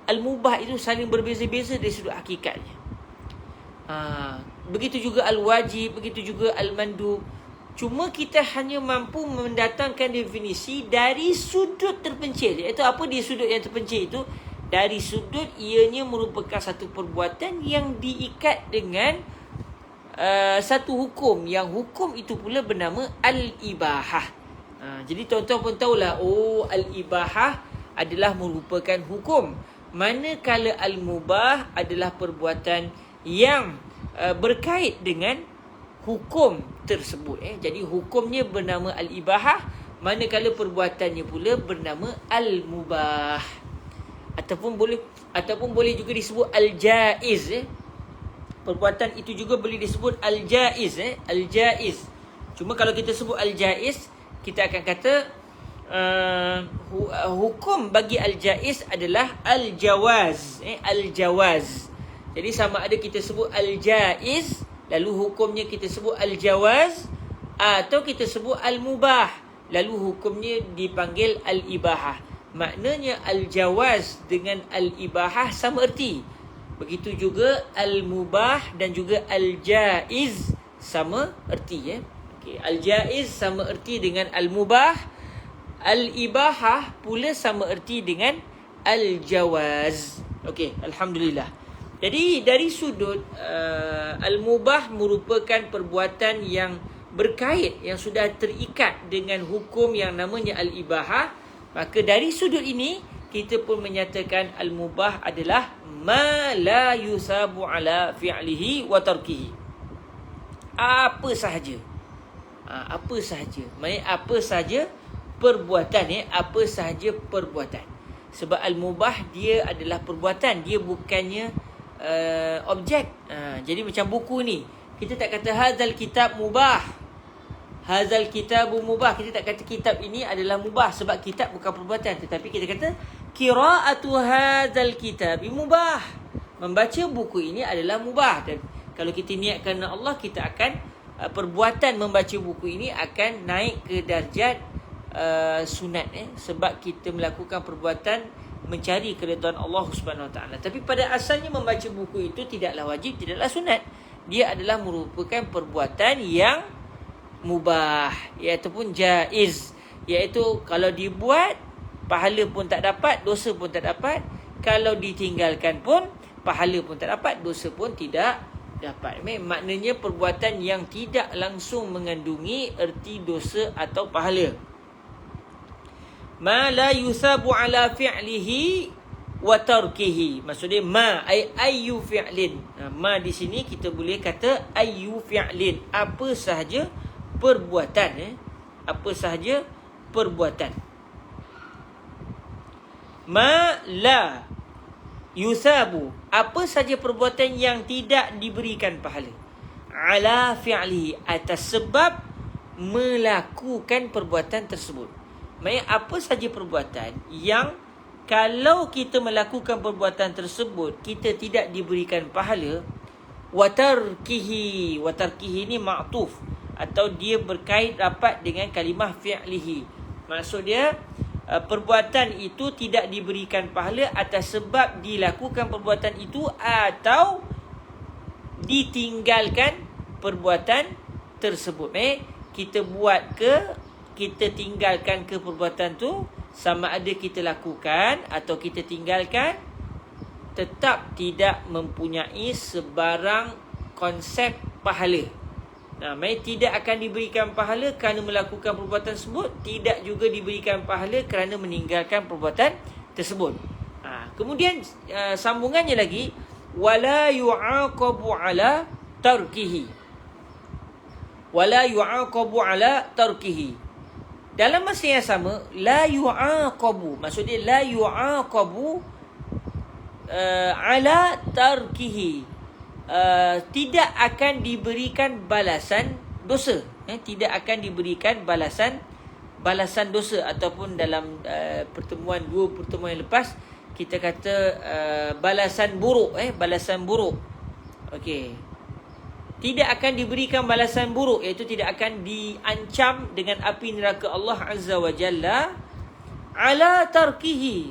al-mubah itu saling berbeza-beza dari sudut hakikatnya. Begitu juga al-wajib, begitu juga al-mandub. Cuma kita hanya mampu mendatangkan definisi dari sudut terpencil. Iaitu apa dia sudut yang terpencil itu? Dari sudut ianya merupakan satu perbuatan yang diikat dengan satu hukum. Yang hukum itu pula bernama al-ibahah. Jadi tuan-tuan pun tahulah, al-ibahah adalah merupakan hukum. Manakala al-mubah adalah perbuatan yang berkait dengan hukum tersebut. Jadi hukumnya bernama al-ibahah, manakala perbuatannya pula bernama al-mubah. Ataupun boleh juga disebut al-jaiz. Perbuatan itu juga boleh disebut al-jaiz. Al-jaiz. Cuma kalau kita sebut al-jaiz, kita akan kata hukum bagi al-jaiz adalah al-jawaz. Al-jawaz. Jadi sama ada kita sebut al-jaiz, lalu hukumnya kita sebut al-jawaz, atau kita sebut al-mubah, lalu hukumnya dipanggil al-ibahah. Maknanya al-jawaz dengan al-ibahah sama erti. Begitu juga al-mubah dan juga al-jaiz sama erti. Al-jaiz sama erti dengan al-mubah, al-ibahah pula sama erti dengan al-jawaz. Alhamdulillah. Jadi dari sudut al-mubah merupakan perbuatan yang berkait, yang sudah terikat dengan hukum yang namanya al-ibahah. Maka dari sudut ini kita pun menyatakan al-mubah adalah ma la yusabu ala fi'lihi wa tarkihi. Apa sahaja. Apa sahaja. Maksudnya apa sahaja perbuatan. Apa sahaja perbuatan. Sebab al-mubah dia adalah perbuatan. Dia bukannya objek. Jadi macam buku ni, kita tak kata hadzal kitab mubah, hadzal kitabu mubah. Kita tak kata kitab ini adalah mubah, sebab kitab bukan perbuatan. Tetapi kita kata qiraatu hadzal kitab mubah. Membaca buku ini adalah mubah. Dan kalau kita niat kerana Allah, kita akan perbuatan membaca buku ini akan naik ke darjat sunat. Sebab kita melakukan perbuatan mencari keridhaan Allah Subhanahu Wa Taala. Tapi pada asalnya membaca buku itu tidaklah wajib, tidaklah sunat. Dia adalah merupakan perbuatan yang mubah, ataupun jaiz. Iaitu kalau dibuat, pahala pun tak dapat, dosa pun tak dapat. Kalau ditinggalkan pun pahala pun tak dapat, dosa pun tidak dapat. Maknanya perbuatan yang tidak langsung mengandungi erti dosa atau pahala. Ma la yusabu ala fi'lihi wa tarkihi. Maksudnya ma ayyu fi'lin. Ma di sini kita boleh kata ayyu fi'lin, apa sahaja perbuatan, apa sahaja perbuatan. Ma la yusabu, apa sahaja perbuatan yang tidak diberikan pahala, ala fi'lihi, atas sebab melakukan perbuatan tersebut. Maksudnya apa sahaja perbuatan yang kalau kita melakukan perbuatan tersebut kita tidak diberikan pahala, watarkihi ni ma'tuf, atau dia berkait rapat dengan kalimah fi'lihi. Maksud dia perbuatan itu tidak diberikan pahala atas sebab dilakukan perbuatan itu atau ditinggalkan perbuatan tersebut. Kita buat ke, kita tinggalkan ke perbuatan tu, sama ada kita lakukan atau kita tinggalkan, tetap tidak mempunyai sebarang konsep pahala. Tidak akan diberikan pahala kerana melakukan perbuatan tersebut, tidak juga diberikan pahala kerana meninggalkan perbuatan tersebut. Kemudian sambungannya lagi, wala yu'aqabu ala tarkihi. Wala yu'aqabu ala tarkihi. Dalam masa yang sama, la yu'aqabu, maksudnya la yu'aqabu ala tarkihi, tidak akan diberikan balasan dosa, tidak akan diberikan balasan dosa. Ataupun dalam dua pertemuan yang lepas kita kata balasan buruk, balasan buruk. Okey, tidak akan diberikan balasan buruk, iaitu tidak akan diancam dengan api neraka Allah Azza wa Jalla ala tarkihi,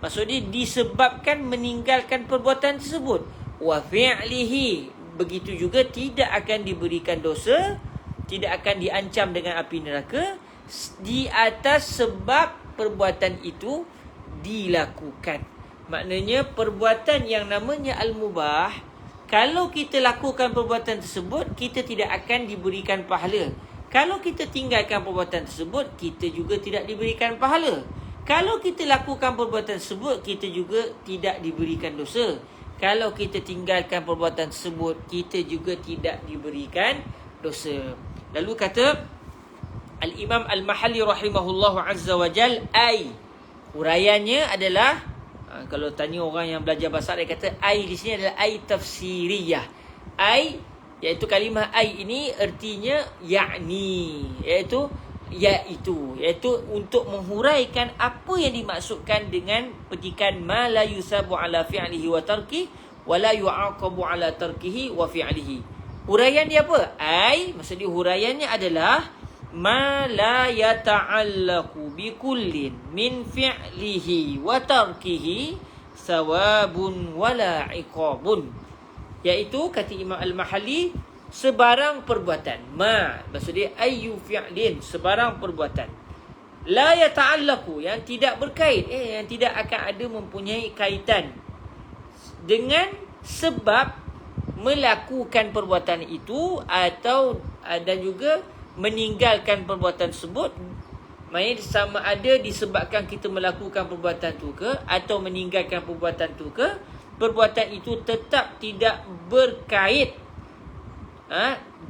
maksudnya disebabkan meninggalkan perbuatan tersebut. Wa fi'lihi, begitu juga tidak akan diberikan dosa, tidak akan diancam dengan api neraka di atas sebab perbuatan itu dilakukan. Maknanya perbuatan yang namanya al-mubah, kalau kita lakukan perbuatan tersebut, kita tidak akan diberikan pahala. Kalau kita tinggalkan perbuatan tersebut, kita juga tidak diberikan pahala. Kalau kita lakukan perbuatan tersebut, kita juga tidak diberikan dosa. Kalau kita tinggalkan perbuatan tersebut, kita juga tidak diberikan dosa. Lalu kata Al-Imam Al-Mahalli rahimahullahu azza wa jal, huraiannya adalah, kalau tanya orang yang belajar bahasa Arab, dia kata ai di sini adalah ai tafsiriyah. Ai, iaitu kalimah ai ini artinya yakni, iaitu untuk menghuraikan apa yang dimaksudkan dengan petikan ma la yusabu ala fi'lihi wa tarkihi wa la yu'aqabu ala tarkihi wa fi'lihi. Huraian dia apa? Ai, maksudnya huraiannya adalah ma la yata'allaqu bi kullin min fi'lihi wa tarkihi sawabun wala iqabun, iaitu kata Imam Al-Mahalli, sebarang perbuatan. Ma maksudnya ayyu fi'lin, sebarang perbuatan. La yata'allaqu, yang tidak berkait, yang tidak akan ada mempunyai kaitan dengan sebab melakukan perbuatan itu atau dan juga meninggalkan perbuatan tersebut. Maksudnya sama ada disebabkan kita melakukan perbuatan tu ke atau meninggalkan perbuatan tu ke, perbuatan itu tetap tidak berkait,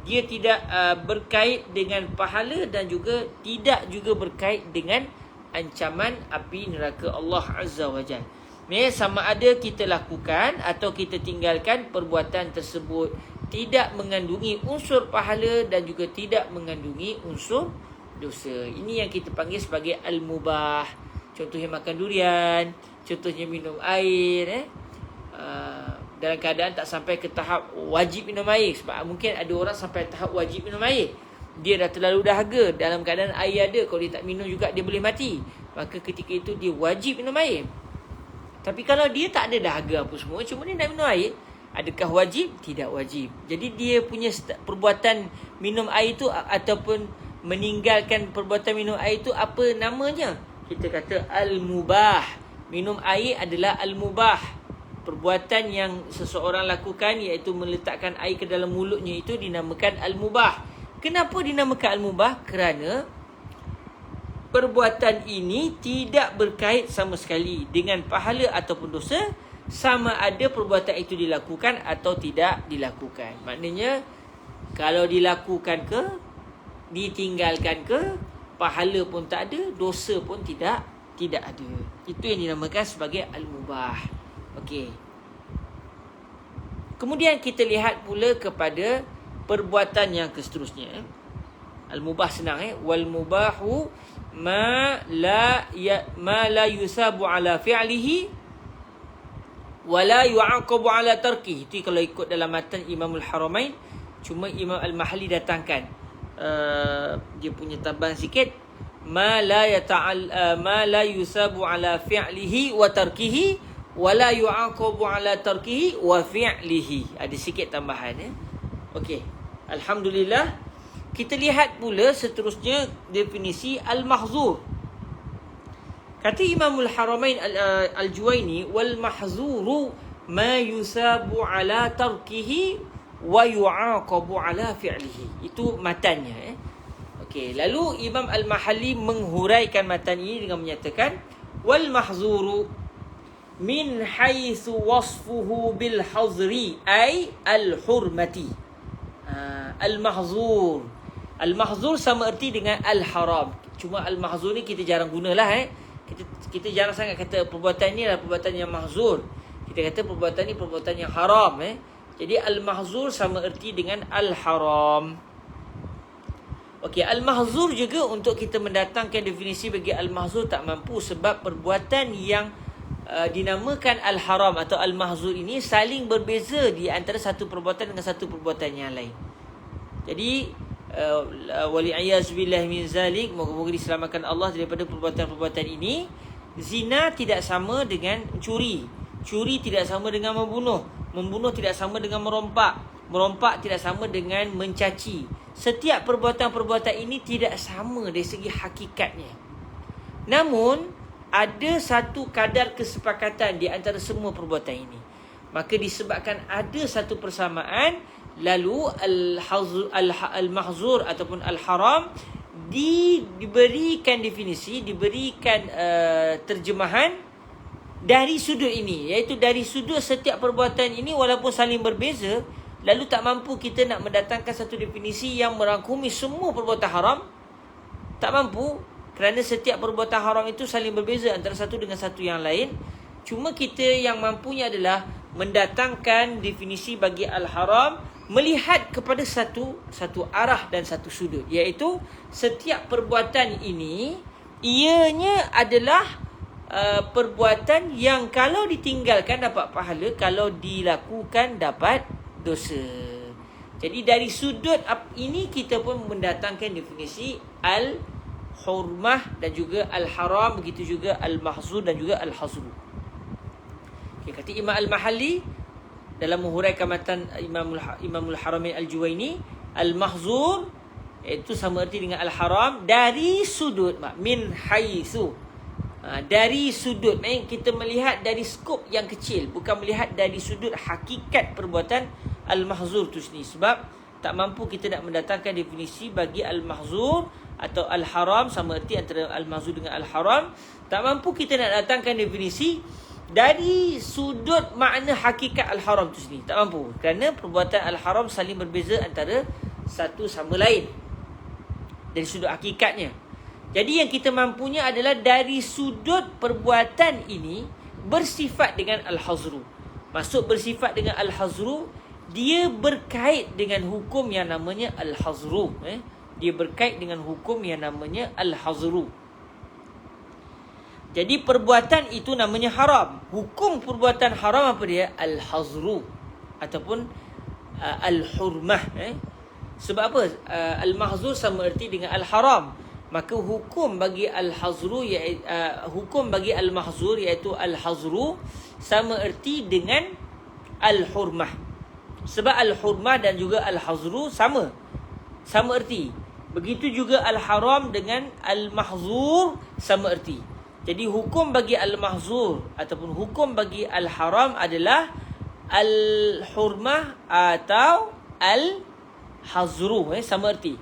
dia tidak berkait dengan pahala dan juga tidak juga berkait dengan ancaman api neraka Allah Azza wa Jalla. Sama ada kita lakukan atau kita tinggalkan perbuatan tersebut tidak mengandungi unsur pahala dan juga tidak mengandungi unsur dosa. Ini yang kita panggil sebagai al-mubah. Contohnya makan durian, contohnya minum air, dalam keadaan tak sampai ke tahap wajib minum air. Sebab mungkin ada orang sampai tahap wajib minum air, dia dah terlalu dahaga, dalam keadaan air ada, kalau dia tak minum juga dia boleh mati. Maka ketika itu dia wajib minum air. Tapi kalau dia tak ada dahaga apa semua, cuma dia nak minum air, adakah wajib? Tidak wajib. Jadi dia punya perbuatan minum air itu ataupun meninggalkan perbuatan minum air itu apa namanya? Kita kata al-mubah. Minum air adalah al-mubah. Perbuatan yang seseorang lakukan iaitu meletakkan air ke dalam mulutnya itu dinamakan al-mubah. Kenapa dinamakan al-mubah? Kerana perbuatan ini tidak berkait sama sekali dengan pahala ataupun dosa, sama ada perbuatan itu dilakukan atau tidak dilakukan. Maknanya kalau dilakukan ke, ditinggalkan ke, pahala pun tak ada, dosa pun tidak ada. Itu yang dinamakan sebagai al-mubah. Okey. Kemudian kita lihat pula kepada perbuatan yang seterusnya. Al-mubah senang wal mubahu ma la yusabu ala fi'lihi wa la yu'aqabu ala tarkihi. Itu kalau ikut dalam matan Imamul Haramain. Cuma Imam Al-Mahalli datangkan dia punya tambahan sikit, ma la yusabu ala fi'lihi wa tarkihi wa la yu'aqabu ala tarkihi wa fi'lihi. Ada sikit tambahan Okey. Alhamdulillah. Kita lihat pula seterusnya definisi al-mahzur. Kata Imamul Haramain Al-Juwaini, wal mahzuru ma yusabu ala tarkihi wa yu'aqabu ala fi'lihi. Itu matannya Okey, lalu Imam Al-Mahalli menghuraikan matan ini dengan menyatakan wal mahzuru min haitsu wasfuhu bil hazri ay al-hurmati. Al-mahzur. Al-mahzur sama erti dengan al-haram. Cuma al-mahzur ni kita jarang gunalah Kita jarang sangat kata perbuatan ni adalah perbuatan yang mahzur. Kita kata perbuatan ni perbuatan yang haram Jadi al-mahzur sama erti dengan al-haram. Okey, al-mahzur juga untuk kita mendatangkan definisi bagi al-mahzur tak mampu sebab perbuatan yang dinamakan al-haram atau al-mahzur ini saling berbeza di antara satu perbuatan dengan satu perbuatan yang lain. Jadi wali'iyaz billah min zalik, moga-moga diselamatkan Allah daripada perbuatan-perbuatan ini. Zina tidak sama dengan curi. Curi tidak sama dengan membunuh. Membunuh tidak sama dengan merompak. Merompak tidak sama dengan mencaci. Setiap perbuatan-perbuatan ini tidak sama dari segi hakikatnya. Namun ada satu kadar kesepakatan di antara semua perbuatan ini. Maka disebabkan ada satu persamaan, lalu al-mahzur ataupun al-haram diberikan definisi, diberikan terjemahan dari sudut ini, iaitu dari sudut setiap perbuatan ini walaupun saling berbeza, lalu tak mampu kita nak mendatangkan satu definisi yang merangkumi semua perbuatan haram. Tak mampu, kerana setiap perbuatan haram itu saling berbeza antara satu dengan satu yang lain. Cuma kita yang mampunya adalah mendatangkan definisi bagi al-haram melihat kepada satu arah dan satu sudut, iaitu setiap perbuatan ini ianya adalah perbuatan yang kalau ditinggalkan dapat pahala, kalau dilakukan dapat dosa. Jadi dari sudut ini kita pun mendatangkan definisi al-hurmah dan juga al-haram, begitu juga al-mahzur dan juga al-hazru. Okay, kata Imam Al-Mahalli dalam menghuraikan matan Imamul Haramain Al-Juwaini, al-mahzur itu sama erti dengan al-haram dari sudut min haitsu. Dari sudut, kita melihat dari skop yang kecil, bukan melihat dari sudut hakikat perbuatan al-mahzur tu sendiri. Sebab tak mampu kita nak mendatangkan definisi bagi al-mahzur atau al-haram sama erti antara al-mahzur dengan al-haram. Tak mampu kita nak datangkan definisi dari sudut makna hakikat al-haram tu sendiri. Tak mampu, kerana perbuatan al-haram saling berbeza antara satu sama lain dari sudut hakikatnya. Jadi yang kita mampunya adalah dari sudut perbuatan ini bersifat dengan al-hazru. Maksud bersifat dengan al-hazru, dia berkait dengan hukum yang namanya al-hazru. Dia berkait dengan hukum yang namanya al-hazru. Jadi perbuatan itu namanya haram. Hukum perbuatan haram apa dia? Al-hazru ataupun al-hurmah. Sebab apa? Al-mahzur sama erti dengan al-haram. Maka hukum bagi al-hazru hukum bagi al-mahzur iaitu al-hazru sama erti dengan al-hurmah. Sebab al-hurmah dan juga al-hazru sama erti. Begitu juga al-haram dengan al-mahzur sama erti. Jadi hukum bagi al-mahzur ataupun hukum bagi al-haram adalah al-hurmah atau al-hazru. Sama erti.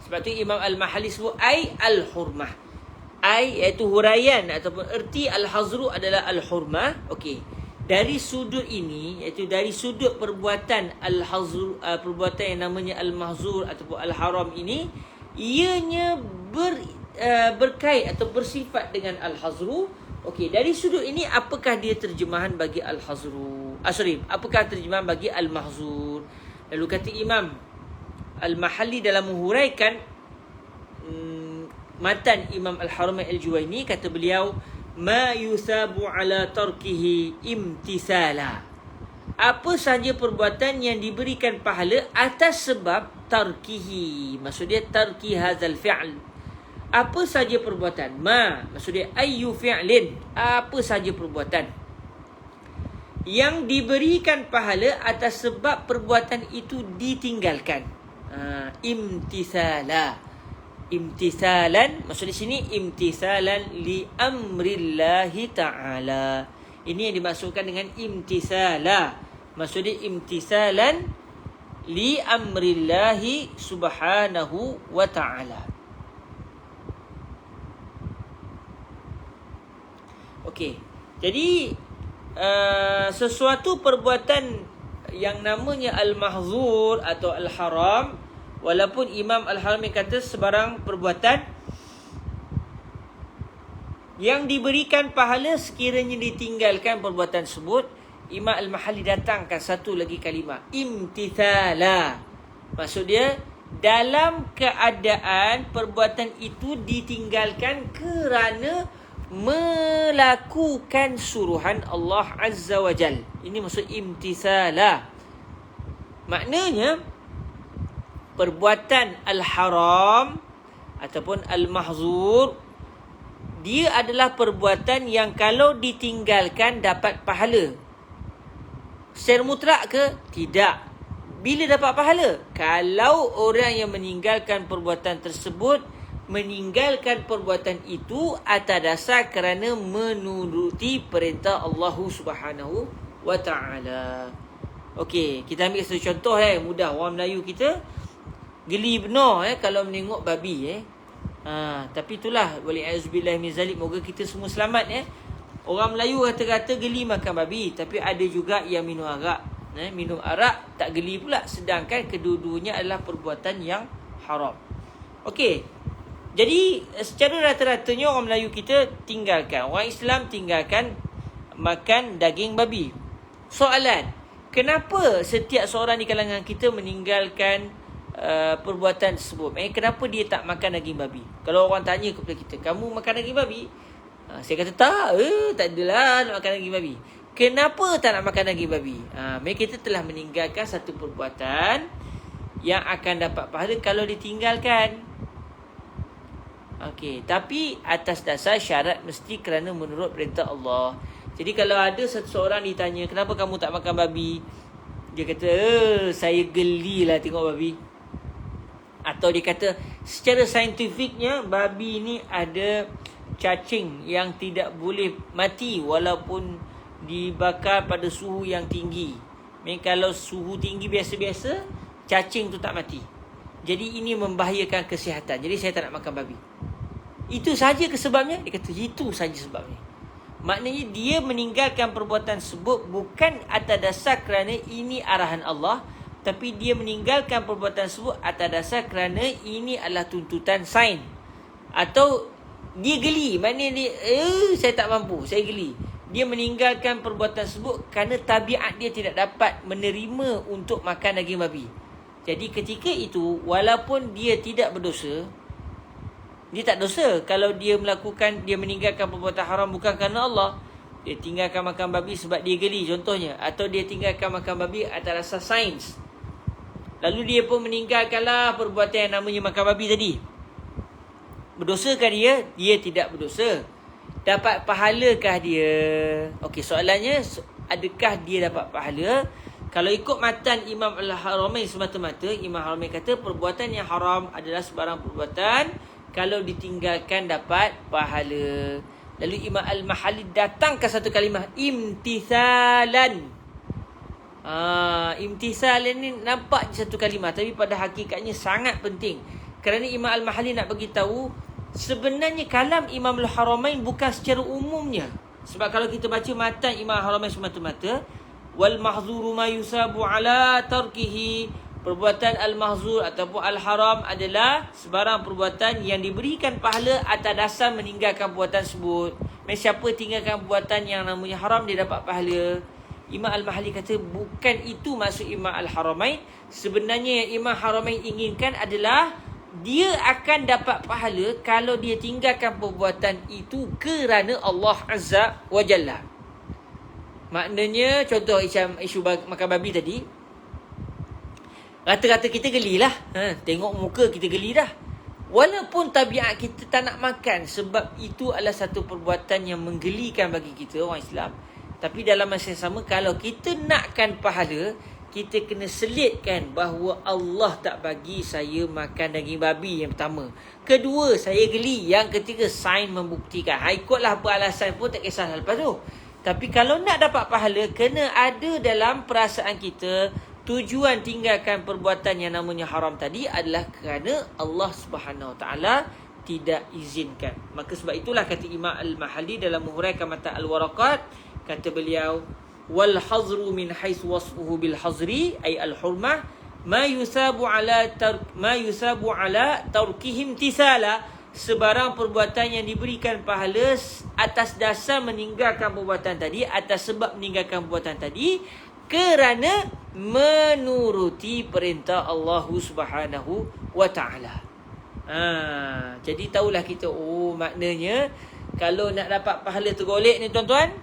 Sebab tu Imam Al-Mahalli sebut ai al-hurmah. Ai iaitu huraian ataupun erti al-hazru adalah al-hurmah. Okey. Dari sudut ini, iaitu dari sudut perbuatan al-hazru, perbuatan yang namanya al-mahzur ataupun al-haram ini, ianya berkait atau bersifat dengan al-hazru. Okey, dari sudut ini apakah dia terjemahan bagi al-hazru? Apakah terjemahan bagi al-mahzur? Lalu kata Imam Al-Mahalli dalam menghuraikan matan Imam Al-Haramain Al-Juwaini, kata beliau, ma yusabu ala tarkihi imtisala. Apa sahaja perbuatan yang diberikan pahala atas sebab tarkihi. Maksud dia tarki hazal fi'l. Apa sahaja perbuatan. Ma, maksud dia ayyu fi'lin. Apa sahaja perbuatan yang diberikan pahala atas sebab perbuatan itu ditinggalkan. Imtisala. Imtisalan, maksud di sini imtisalan li amrillahi ta'ala. Ini yang dimaksudkan dengan imtisala. Maksud dia imtisalan li amrillahi subhanahu wa ta'ala. Okey. Jadi sesuatu perbuatan yang namanya al-mahzur atau al-haram, walaupun Imam Al-Haramain kata sebarang perbuatan yang diberikan pahala sekiranya ditinggalkan perbuatan tersebut, Imam Al-Mahalli datangkan satu lagi kalimah, imtithala. Maksud dia dalam keadaan perbuatan itu ditinggalkan kerana melakukan suruhan Allah Azza wa Jal. Ini maksud imtithala. Maknanya perbuatan al-haram ataupun al-mahzur, dia adalah perbuatan yang kalau ditinggalkan dapat pahala. Secara mutlak ke? Tidak. Bila dapat pahala? Kalau orang yang meninggalkan perbuatan tersebut meninggalkan perbuatan itu atas dasar kerana menuruti perintah Allah Subhanahu wa ta'ala. Okey, kita ambil satu contoh mudah. Orang Melayu kita geli benar kalau menengok babi tapi itulah wali'azubillah min zalik, moga kita semua selamat Orang Melayu kata-kata geli makan babi, tapi ada juga yang minum arak. Minum arak tak geli pula, sedangkan kedua-duanya adalah perbuatan yang haram. Okey. Jadi secara rata-ratanya orang Melayu kita tinggalkan, orang Islam tinggalkan makan daging babi. Soalan, kenapa setiap seorang di kalangan kita meninggalkan perbuatan tersebut? Kenapa dia tak makan daging babi? Kalau orang tanya kepada kita, kamu makan daging babi? Saya kata tak adalah nak makan daging babi. Kenapa tak nak makan daging babi? Kita telah meninggalkan satu perbuatan yang akan dapat pahala kalau ditinggalkan. Okey, tapi atas dasar syarat mesti kerana menurut perintah Allah. Jadi kalau ada seseorang ditanya, kenapa kamu tak makan babi? Dia kata, saya geli lah tengok babi. Atau dia kata, secara saintifiknya, babi ni ada cacing yang tidak boleh mati walaupun dibakar pada suhu yang tinggi. Kalau suhu tinggi biasa-biasa, cacing tu tak mati. Jadi ini membahayakan kesihatan. Jadi saya tak nak makan babi. Itu sahaja ke sebabnya? Dia kata itu sahaja sebabnya. Maknanya dia meninggalkan perbuatan tersebut bukan atas dasar kerana ini arahan Allah, tapi dia meninggalkan perbuatan tersebut atas dasar kerana ini adalah tuntutan sains. Atau dia geli, maknanya dia saya tak mampu, saya geli. Dia meninggalkan perbuatan tersebut kerana tabiat dia tidak dapat menerima untuk makan daging babi. Jadi ketika itu, walaupun dia tidak berdosa, dia tak dosa kalau dia meninggalkan perbuatan haram bukan kerana Allah. Dia tinggalkan makan babi sebab dia geli contohnya, atau dia tinggalkan makan babi atas dasar sains. Lalu dia pun meninggalkanlah perbuatan yang namanya makan babi tadi. Berdosakah dia? Dia tidak berdosa. Dapat pahalakah dia? Okey, soalannya, adakah dia dapat pahala? Kalau ikut matan Imam Al-Haramain semata-mata, Imam Al-Haramain kata perbuatan yang haram adalah sebarang perbuatan kalau ditinggalkan dapat pahala. Lalu Imam Al-Mahalli datangkan satu kalimah imtithalan. Imtithalan ni nampak je satu kalimah, tapi pada hakikatnya sangat penting. Kerana Imam Al-Mahalli nak bagi tahu sebenarnya kalam Imam Al-Haramain bukan secara umumnya. Sebab kalau kita baca matan Imam Al-Haramain semata-mata, wal mahzuru ma yusabu ala tarkihi, perbuatan al-mahzur ataupun al-haram adalah sebarang perbuatan yang diberikan pahala atas dasar meninggalkan perbuatan tersebut. Siapa tinggalkan perbuatan yang namanya haram, dia dapat pahala. Imam Al-Mahalli kata bukan itu maksud Imam Al-Haramain. Sebenarnya yang Imam Haramain inginkan adalah dia akan dapat pahala kalau dia tinggalkan perbuatan itu kerana Allah Azza wa Jalla. Maknanya contoh isu makan babi tadi, rata-rata kita gelilah. Tengok muka kita geli dah. Walaupun tabiat kita tak nak makan, sebab itu adalah satu perbuatan yang menggelikan bagi kita orang Islam. Tapi dalam masa yang sama, kalau kita nakkan pahala, kita kena selitkan bahawa Allah tak bagi saya makan daging babi yang pertama. Kedua, saya geli. Yang ketiga, sains membuktikan. Ikutlah apa alasan pun tak kisah lepas tu. Tapi kalau nak dapat pahala, kena ada dalam perasaan kita tujuan tinggalkan perbuatan yang namanya haram tadi adalah kerana Allah Subhanahu Wa Taala tidak izinkan. Maka sebab itulah kata Imam Al-Mahalli dalam menghuraikan matan Al-Waraqat, kata beliau, wal hazru min haitsu wasfuhu bil hazri ay al hurmah ma yusabu ala tarkihim tisala, sebarang perbuatan yang diberikan pahala atas dasar meninggalkan perbuatan tadi, atas sebab meninggalkan perbuatan tadi kerana menuruti perintah Allah Subhanahu wa Taala. Jadi tahulah kita, maknanya kalau nak dapat pahala tergolek ni tuan-tuan,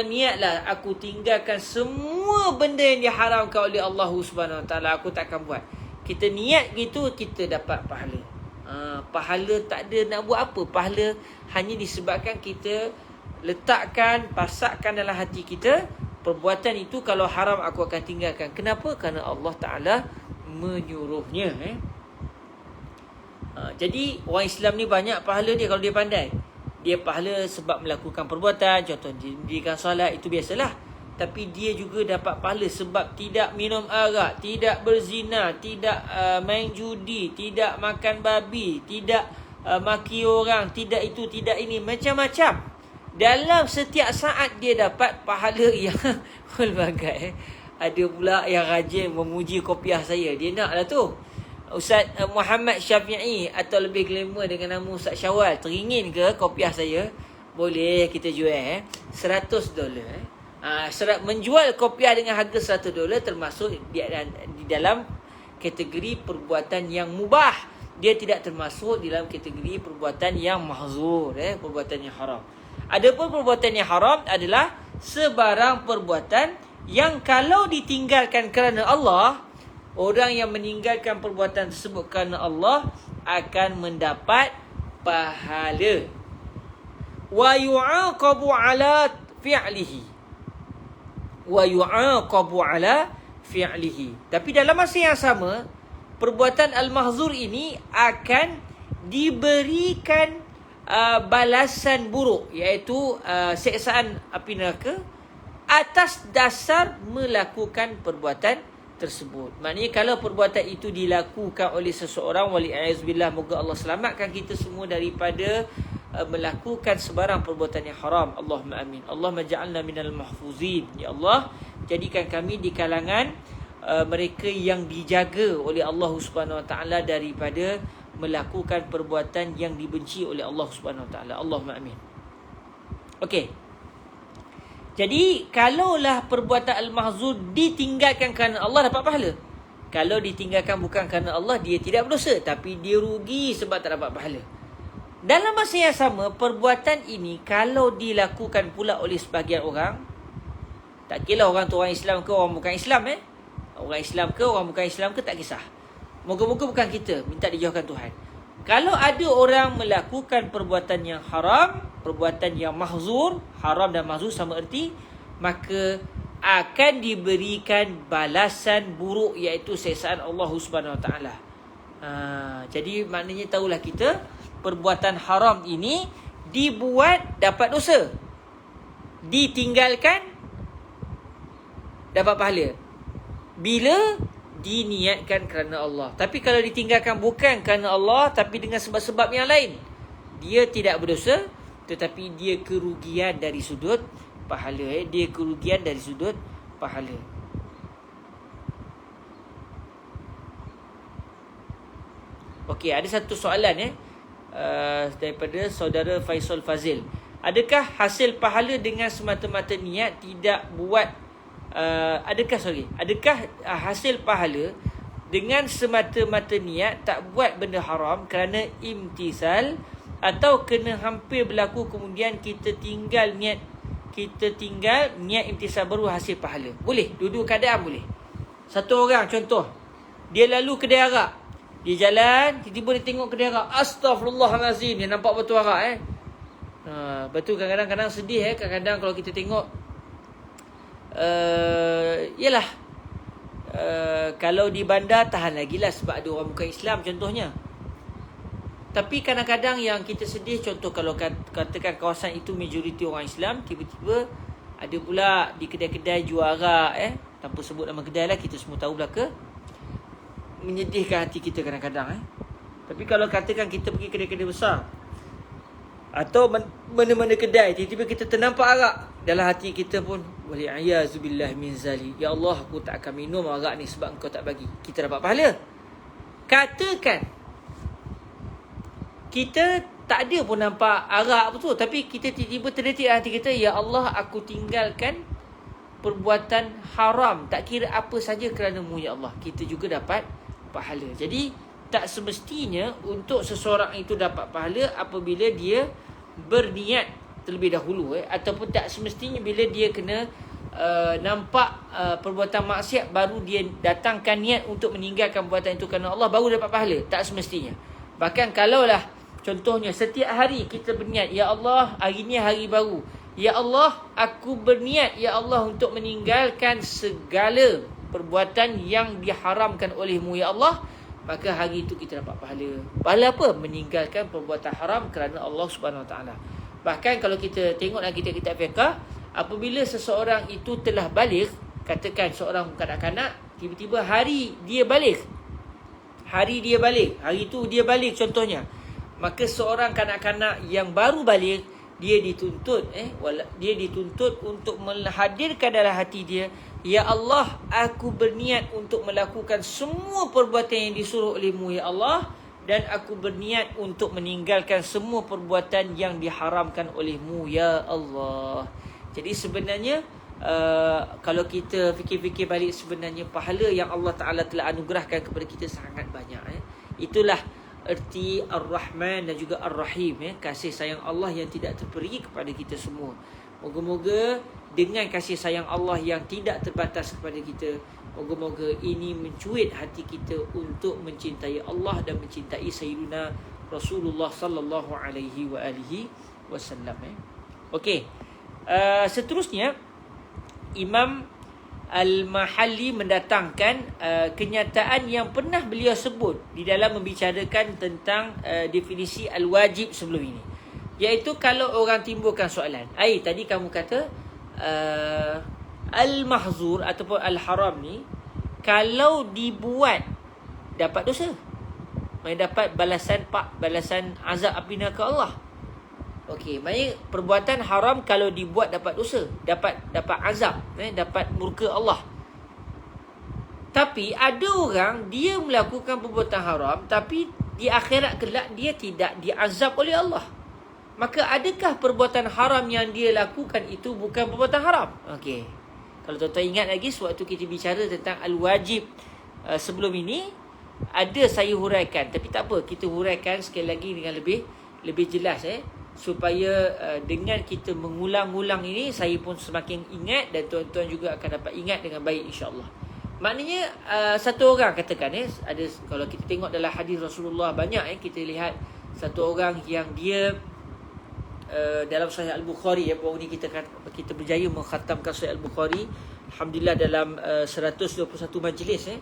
niatlah aku tinggalkan semua benda yang diharamkan oleh Allah Subhanahu wa Taala, aku takkan buat. Kita niat gitu, kita dapat pahala. Pahala tak ada nak buat apa. Pahala hanya disebabkan kita letakkan, pasakkan dalam hati kita, perbuatan itu kalau haram aku akan tinggalkan. Kenapa? Kerana Allah Ta'ala menyuruhnya. Jadi orang Islam ni banyak pahala dia kalau dia pandai. Dia pahala sebab melakukan perbuatan, contoh dirikan solat, itu biasalah. Tapi dia juga dapat pahala sebab tidak minum arak, tidak berzina, tidak main judi, tidak makan babi, tidak maki orang, tidak itu, tidak ini, macam-macam. Dalam setiap saat dia dapat pahala yang pelbagai. Ada pula yang rajin memuji kopiah saya. Dia nak lah tu. Ustaz Muhammad Syafi'i atau lebih glamour dengan nama Ustaz Syawal, teringin ke kopiah saya? Boleh kita jual $100. Menjual kopiah dengan harga $100 termasuk di dalam kategori perbuatan yang mubah. Dia tidak termasuk dalam kategori perbuatan yang mahzur, perbuatan yang haram. Adapun perbuatan yang haram adalah sebarang perbuatan yang kalau ditinggalkan kerana Allah, orang yang meninggalkan perbuatan tersebut kerana Allah akan mendapat pahala. Wa yu'aqabu ala fi'lihi. Tapi dalam masa yang sama, perbuatan al-mahzur ini akan diberikan balasan buruk, iaitu siksaan api neraka atas dasar melakukan perbuatan tersebut. Maknanya kalau perbuatan itu dilakukan oleh seseorang, wali'aizbillah, moga Allah selamatkan kita semua daripada melakukan sebarang perbuatan yang haram. Allahumma amin. Allahumma ja'alna minal mahfuzin. Ya Allah, jadikan kami di kalangan mereka yang dijaga oleh Allah Subhanahu Wa Taala daripada melakukan perbuatan yang dibenci oleh Allah Subhanahu Wa Taala. Allahumma amin. Okey. Jadi kalaulah perbuatan al-mahzur ditinggalkan kerana Allah, dapat pahala. Kalau ditinggalkan bukan kerana Allah, dia tidak berdosa, tapi dia rugi sebab tak dapat pahala. Dalam masa yang sama, perbuatan ini kalau dilakukan pula oleh sebahagian orang, tak kira orang tu orang Islam ke orang bukan Islam, orang Islam ke orang bukan Islam ke, tak kisah. Moga-moga bukan kita, minta dijauhkan Tuhan. Kalau ada orang melakukan perbuatan yang haram, perbuatan yang mahzur, haram dan mahzur sama erti, maka akan diberikan balasan buruk, iaitu siksaan Allah Subhanahu Wa Taala. Jadi maknanya tahulah kita perbuatan haram ini dibuat dapat dosa, ditinggalkan dapat pahala bila diniatkan kerana Allah. Tapi kalau ditinggalkan bukan kerana Allah tapi dengan sebab-sebab yang lain, dia tidak berdosa, tetapi dia kerugian dari sudut pahala. Dia kerugian dari sudut pahala. Okey, ada satu soalan daripada saudara Faisal Fazil. Adakah hasil pahala dengan semata-mata niat tidak buat adakah hasil pahala dengan semata-mata niat tak buat benda haram kerana imtisal, atau kena hampir berlaku kemudian kita tinggal niat imtisal baru hasil pahala? Boleh, dua-dua keadaan boleh. Satu orang contoh, dia lalu kedai arak, dia jalan, tiba-tiba dia tengok kedai arak, astaghfirullahalazim, dia nampak batu arak betul, kadang-kadang sedih kadang-kadang kalau kita tengok kalau di bandar tahan lagi lah sebab ada orang bukan Islam contohnya. Tapi kadang-kadang yang kita sedih, contoh kalau katakan kawasan itu majoriti orang Islam, tiba-tiba ada pula di kedai-kedai jual arak tanpa sebut nama kedai lah, kita semua tahu belaka, menyedihkan hati kita kadang-kadang Tapi kalau katakan kita pergi kedai-kedai besar atau mana-mana kedai, tiba-tiba kita ternampak arak, dalam hati kita pun wali'ayazubillah min zalik, ya Allah, aku tak akan minum arak ni sebab engkau tak bagi. Kita dapat pahala. Katakan kita tak ada pun nampak arak betul, tapi kita tiba-tiba terdetik dalam hati kita, ya Allah, aku tinggalkan perbuatan haram, tak kira apa saja kerana-Mu ya Allah. Kita juga dapat pahala. Jadi tak semestinya untuk seseorang itu dapat pahala apabila dia berniat terlebih dahulu ataupun tak semestinya bila dia kena nampak perbuatan maksiat baru dia datangkan niat untuk meninggalkan perbuatan itu kerana Allah, baru dapat pahala. Tak semestinya. Bahkan kalaulah contohnya setiap hari kita berniat, ya Allah, hari ni hari baru, ya Allah, aku berniat ya Allah untuk meninggalkan segala perbuatan yang diharamkan oleh-Mu ya Allah, maka hari itu kita dapat pahala. Pahala apa? Meninggalkan perbuatan haram kerana Allah Subhanahu Wa Taala. Bahkan kalau kita tengok dalam kitab-kitab fiqh, apabila seseorang itu telah baligh, katakan seorang kanak-kanak, tiba-tiba hari itu dia baligh contohnya, maka seorang kanak-kanak yang baru baligh, dia dituntut untuk menghadirkan dalam hati dia, ya Allah, aku berniat untuk melakukan semua perbuatan yang disuruh oleh-Mu ya Allah, dan aku berniat untuk meninggalkan semua perbuatan yang diharamkan oleh-Mu ya Allah. Jadi sebenarnya kalau kita fikir-fikir balik, sebenarnya pahala yang Allah Ta'ala telah anugerahkan kepada kita sangat banyak. Itulah erti Ar-Rahman dan juga Ar-Rahim, kasih sayang Allah yang tidak terperi kepada kita semua. Moga-moga dengan kasih sayang Allah yang tidak terbatas kepada kita, moga-moga ini mencuit hati kita untuk mencintai Allah dan mencintai Sayyidina Rasulullah sallallahu alaihi wa alihi wasallam. Okey. Seterusnya Imam Al-Mahalli mendatangkan kenyataan yang pernah beliau sebut di dalam membicarakan tentang definisi al-wajib sebelum ini, iaitu kalau orang timbulkan soalan, tadi kamu kata al-mahzur ataupun al-haram ni kalau dibuat dapat dosa, dapat balasan azab api neraka Allah. Okey, maknanya perbuatan haram kalau dibuat dapat dosa, dapat azab, dapat murka Allah. Tapi ada orang dia melakukan perbuatan haram tapi di akhirat kelak dia tidak diazab oleh Allah. Maka adakah perbuatan haram yang dia lakukan itu bukan perbuatan haram? Okey. Kalau tuan-tuan ingat lagi sewaktu kita bicara tentang al-wajib sebelum ini, ada saya huraikan, tapi tak apa, kita huraikan sekali lagi dengan lebih jelas supaya dengan kita mengulang-ulang ini, saya pun semakin ingat dan tuan-tuan juga akan dapat ingat dengan baik insya-Allah. Maknanya satu orang katakan ada, kalau kita tengok dalam hadis Rasulullah banyak kita lihat satu orang yang dia dalam Sahih Al-Bukhari, baru ni kita berjaya mengkhatamkan Sahih Al-Bukhari alhamdulillah dalam 121 majlis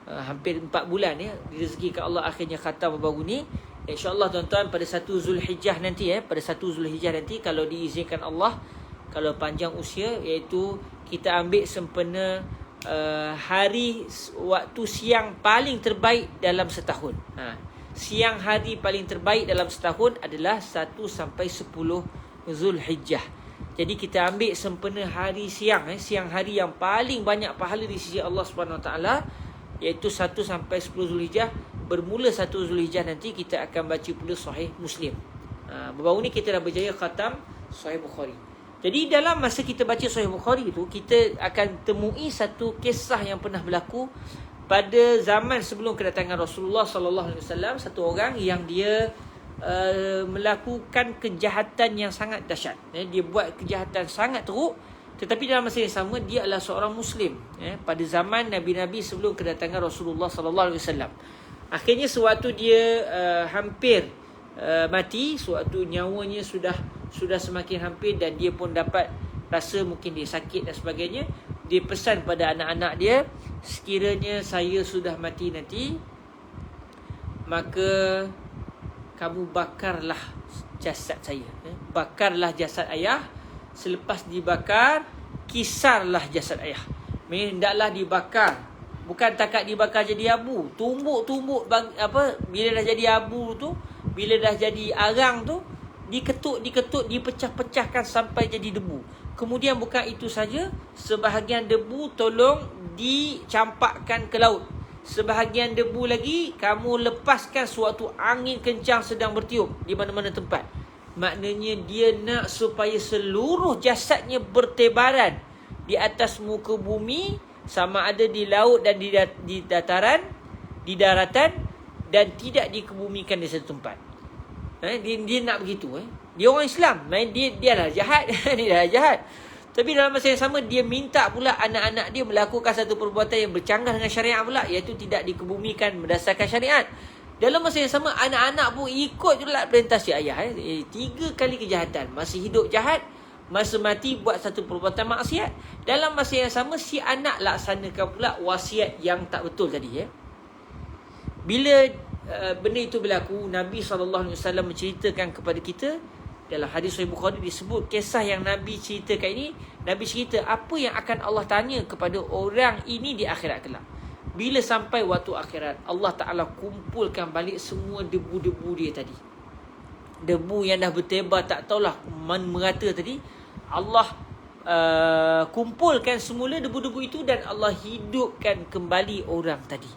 hampir 4 bulan ya, direzekikan Allah akhirnya khatam baru ni. InsyaAllah tuan-tuan pada 1 Zulhijjah nanti pada 1 Zulhijjah nanti kalau diizinkan Allah, kalau panjang usia, iaitu kita ambil sempena hari waktu siang paling terbaik dalam setahun. Siang hari paling terbaik dalam setahun adalah 1 sampai 10 Zulhijjah. Jadi kita ambil sempena hari siang, siang hari yang paling banyak pahala di sisi Allah Subhanahu Wa Taala, iaitu 1 sampai 10 Zulhijjah. Bermula 1 Zulhijjah nanti kita akan baca pula Sahih Muslim. Baru ni kita dah berjaya khatam Sahih Bukhari. Jadi dalam masa kita baca Sahih Bukhari tu, kita akan temui satu kisah yang pernah berlaku pada zaman sebelum kedatangan Rasulullah sallallahu alaihi wasallam. Satu orang yang dia melakukan kejahatan yang sangat dahsyat. Dia buat kejahatan sangat teruk, tetapi dalam masa yang sama dia adalah seorang Muslim. Pada zaman Nabi-Nabi sebelum kedatangan Rasulullah sallallahu alaihi wasallam. Akhirnya sewaktu dia hampir mati, sewaktu nyawanya sudah semakin hampir dan dia pun dapat rasa mungkin dia sakit dan sebagainya, dia pesan pada anak-anak dia, sekiranya saya sudah mati nanti, maka kamu bakarlah jasad saya. Bakarlah jasad ayah. Selepas dibakar, kisarlah jasad ayah. Hendaklah dibakar. Bukan takat dibakar jadi abu. Tumbuk-tumbuk bila dah jadi abu tu, bila dah jadi arang tu, diketuk, dipecah-pecahkan sampai jadi debu. Kemudian bukan itu saja, sebahagian debu tolong dicampakkan ke laut. Sebahagian debu lagi kamu lepaskan sewaktu angin kencang sedang bertiup di mana-mana tempat. Maknanya dia nak supaya seluruh jasadnya bertebaran di atas muka bumi, sama ada di laut dan di dataran, di daratan, dan tidak dikebumikan di satu tempat. Dia nak begitu. Dia orang Islam, dia dah jahat. Dia dah jahat. Tapi dalam masa yang sama, dia minta pula anak-anak dia melakukan satu perbuatan yang bercanggah dengan syariat pula, iaitu tidak dikebumikan berdasarkan syariat. Dalam masa yang sama, anak-anak pun ikut juga perintah si ayah. 3 kali kejahatan. Masih hidup jahat, masa mati buat satu perbuatan maksiat. Dalam masa yang sama, si anak laksanakan pula wasiat yang tak betul tadi. Bila benda itu berlaku, Nabi SAW menceritakan kepada kita. Dalam hadis Sahih Bukhari disebut kisah yang Nabi ceritakan ini. Nabi cerita apa yang akan Allah tanya kepada orang ini di akhirat kelak. Bila sampai waktu akhirat, Allah Ta'ala kumpulkan balik semua debu-debu dia tadi. Debu yang dah bertebar tak tahulah merata tadi. Allah kumpulkan semula debu-debu itu dan Allah hidupkan kembali orang tadi.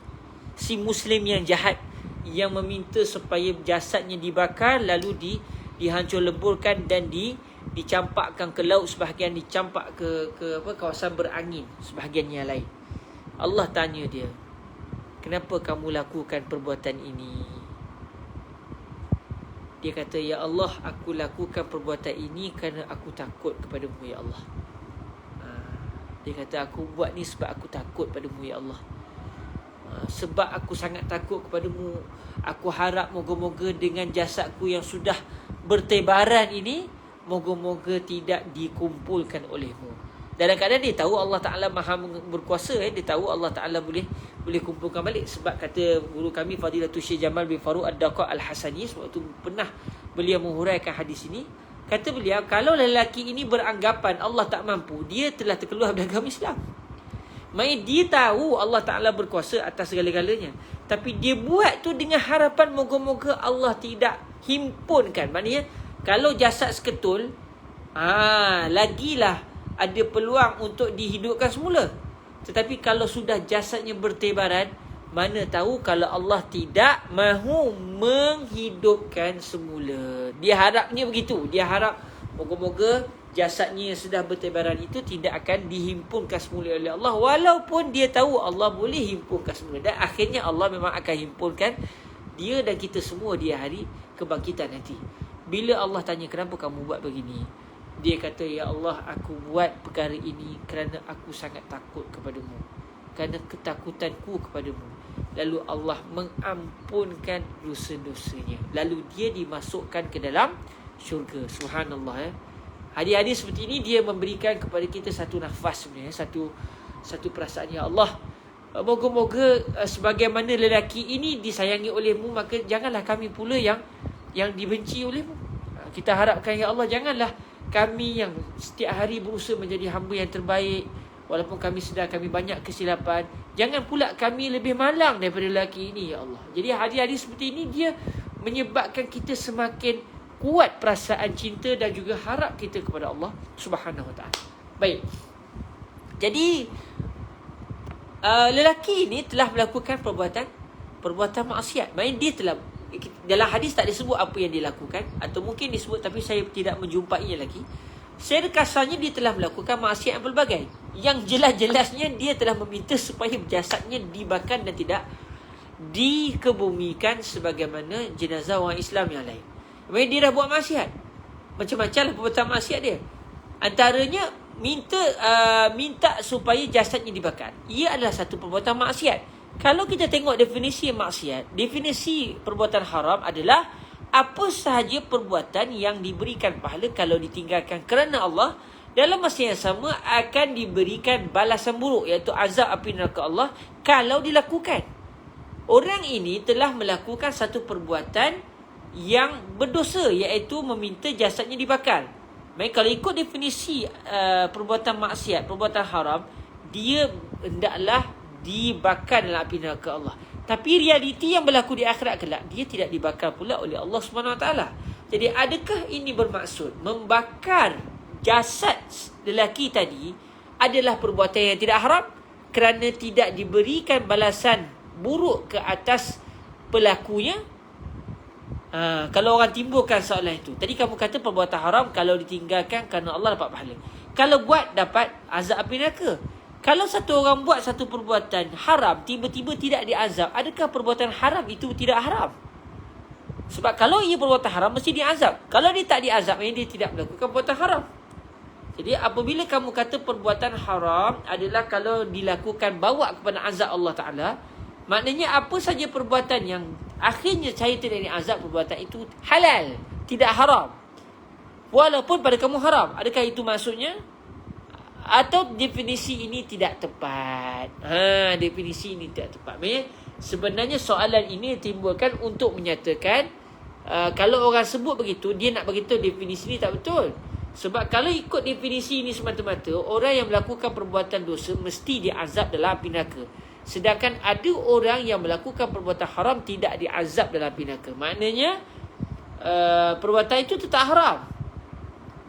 Si Muslim yang jahat, yang meminta supaya jasadnya dibakar, lalu dihancur leburkan dan dicampakkan ke laut, sebahagian dicampak ke kawasan berangin, sebahagian yang lain. Allah tanya dia, kenapa kamu lakukan perbuatan ini? Dia kata, ya Allah, aku lakukan perbuatan ini kerana aku takut kepadamu, ya Allah. Dia kata, aku buat ni sebab aku takut padamu, ya Allah. Sebab aku sangat takut kepadamu, aku harap moga-moga dengan jasadku yang sudah bertebaran ini, moga-moga tidak dikumpulkan olehmu. Dalam keadaan dia tahu Allah Ta'ala maha berkuasa, dia tahu Allah Ta'ala boleh kumpulkan balik. Sebab kata guru kami Fadilatul Syekh Jamal bin Farouk Ad-Daqa Al-Hasani, waktu pernah beliau menghuraikan hadis ini, kata beliau, kalau lelaki ini beranggapan Allah tak mampu, dia telah terkeluar dari agama Islam. Maksudnya dia tahu Allah Ta'ala berkuasa atas segala-galanya, tapi dia buat tu dengan harapan moga-moga Allah tidak himpunkan. Maknanya kalau jasad seketul, lagilah ada peluang untuk dihidupkan semula. Tetapi kalau sudah jasadnya bertebaran, mana tahu kalau Allah tidak mahu menghidupkan semula. Dia harapnya begitu. Dia harap moga-moga jasadnya yang sudah bertebaran itu tidak akan dihimpunkan semula oleh Allah, walaupun dia tahu Allah boleh himpunkan semula. Dan akhirnya Allah memang akan himpunkan dia dan kita semua di hari kebangkitan nanti. Bila Allah tanya, kenapa kamu buat begini? Dia kata, ya Allah, aku buat perkara ini kerana aku sangat takut kepadamu, kerana ketakutanku kepadamu. Lalu Allah mengampunkan dosa-dosanya, lalu dia dimasukkan ke dalam syurga. Subhanallah. Hadis-hadis seperti ini dia memberikan kepada kita satu nafas sebenarnya, satu perasaan, ya Allah, Moga-moga sebagaimana lelaki ini disayangi olehmu, maka janganlah kami pula yang dibenci olehmu. Kita harapkan, ya Allah, janganlah kami yang setiap hari berusaha menjadi hamba yang terbaik, walaupun kami sedar kami banyak kesilapan, jangan pula kami lebih malang daripada lelaki ini, ya Allah. Jadi hadis-hadis seperti ini dia menyebabkan kita semakin kuat perasaan cinta dan juga harap kita kepada Allah Subhanahu Wa Taala. Baik. Jadi lelaki ini telah melakukan perbuatan maksiat. Maksudnya dia telah, dalam hadis tak disebut apa yang dia lakukan, atau mungkin disebut tapi saya tidak menjumpainya lagi. Secara kasarnya dia telah melakukan maksiat yang pelbagai. Yang jelas-jelasnya dia telah meminta supaya jasadnya dibakar dan tidak dikebumikan sebagaimana jenazah orang Islam yang lain. Maksudnya dia dah buat maksiat. Macam-macam lah perbuatan maksiat dia. Antaranya minta supaya jasadnya dibakar. Ia adalah satu perbuatan maksiat. Kalau kita tengok definisi maksiat, definisi perbuatan haram adalah apa sahaja perbuatan yang diberikan pahala kalau ditinggalkan kerana Allah, dalam masa yang sama akan diberikan balasan buruk, iaitu azab api neraka Allah kalau dilakukan. Orang ini telah melakukan satu perbuatan yang berdosa, iaitu meminta jasadnya dibakar. Baik, kalau ikut definisi perbuatan maksiat, perbuatan haram, dia hendaklah dibakar dalam api neraka Allah. Tapi realiti yang berlaku di akhirat kelak, dia tidak dibakar pula oleh Allah SWT. Jadi adakah ini bermaksud membakar jasad lelaki tadi adalah perbuatan yang tidak haram kerana tidak diberikan balasan buruk ke atas pelakunya? Kalau orang timbulkan soalan itu, tadi kamu kata perbuatan haram kalau ditinggalkan kerana Allah dapat pahala, kalau buat dapat azab api neraka. Kalau satu orang buat satu perbuatan haram tiba-tiba tidak diazab, adakah perbuatan haram itu tidak haram? Sebab kalau ia perbuatan haram mesti diazab. Kalau dia tak diazab, dia tidak melakukan perbuatan haram. Jadi apabila kamu kata perbuatan haram adalah kalau dilakukan bawa kepada azab Allah Ta'ala, maknanya apa saja perbuatan yang akhirnya saya tidak diazab, perbuatan itu halal, tidak haram, walaupun pada kamu haram. Adakah itu maksudnya? Atau definisi ini tidak tepat? Definisi ini tidak tepat. Sebenarnya soalan ini timbulkan untuk menyatakan kalau orang sebut begitu, dia nak beritahu definisi ini tak betul. Sebab kalau ikut definisi ini semata-mata, orang yang melakukan perbuatan dosa mesti diazab dalam api neraka. Sedangkan ada orang yang melakukan perbuatan haram tidak diazab dalam api neraka. Maknanya perbuatan itu tetap haram.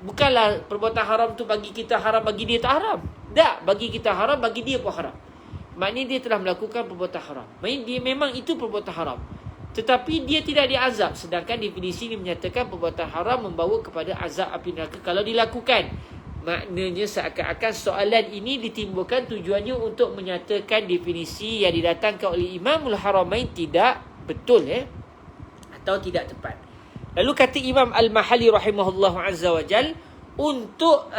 Bukanlah perbuatan haram tu bagi kita haram, bagi dia tak haram. Tak, bagi kita haram, bagi dia pun haram. Maknanya dia telah melakukan perbuatan haram. Maknanya dia memang itu perbuatan haram, tetapi dia tidak diazab. Sedangkan definisi ini menyatakan perbuatan haram membawa kepada azab api neraka kalau dilakukan. Maknanya seakan-akan soalan ini ditimbulkan tujuannya untuk menyatakan definisi yang didatangkan oleh Imamul Haramain tidak betul, atau tidak tepat. Lalu kata Imam Al-Mahalli rahimahullah azza wa jal, untuk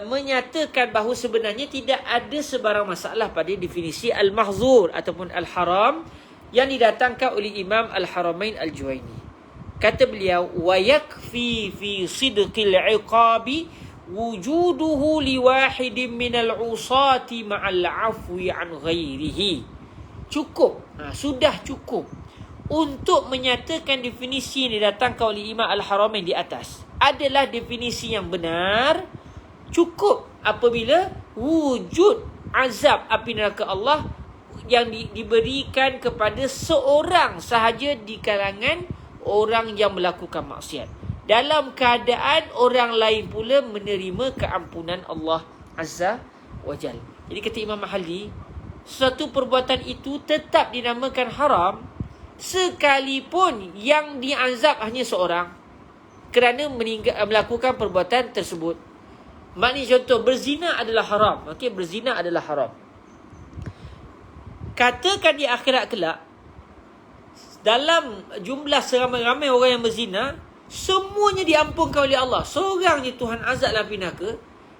menyatakan bahawa sebenarnya tidak ada sebarang masalah pada definisi Al-Mahzur ataupun Al-Haram yang didatangkan oleh Imam Al-Haramain Al-Juwaini. Kata beliau, wa yakfi fi sidqil iqabi wujuduhu liwahidin minal usati ma'al afwi an ghairihi. Cukup, sudah cukup untuk menyatakan definisi yang didatangkan oleh Imam Al-Haramain di atas adalah definisi yang benar. Cukup apabila wujud azab api neraka Allah yang diberikan kepada seorang sahaja di kalangan orang yang melakukan maksiat, dalam keadaan orang lain pula menerima keampunan Allah Azza wa Jal. Jadi kata Imam Mahalli, suatu perbuatan itu tetap dinamakan haram sekalipun yang diazab hanya seorang kerana melakukan perbuatan tersebut. Maknanya contoh, berzina adalah haram. Okey, berzina adalah haram. Katakan di akhirat kelak, dalam jumlah seramai-ramai orang yang berzina, semuanya diampunkan oleh Allah, seorang je Tuhan azab dalam api neraka.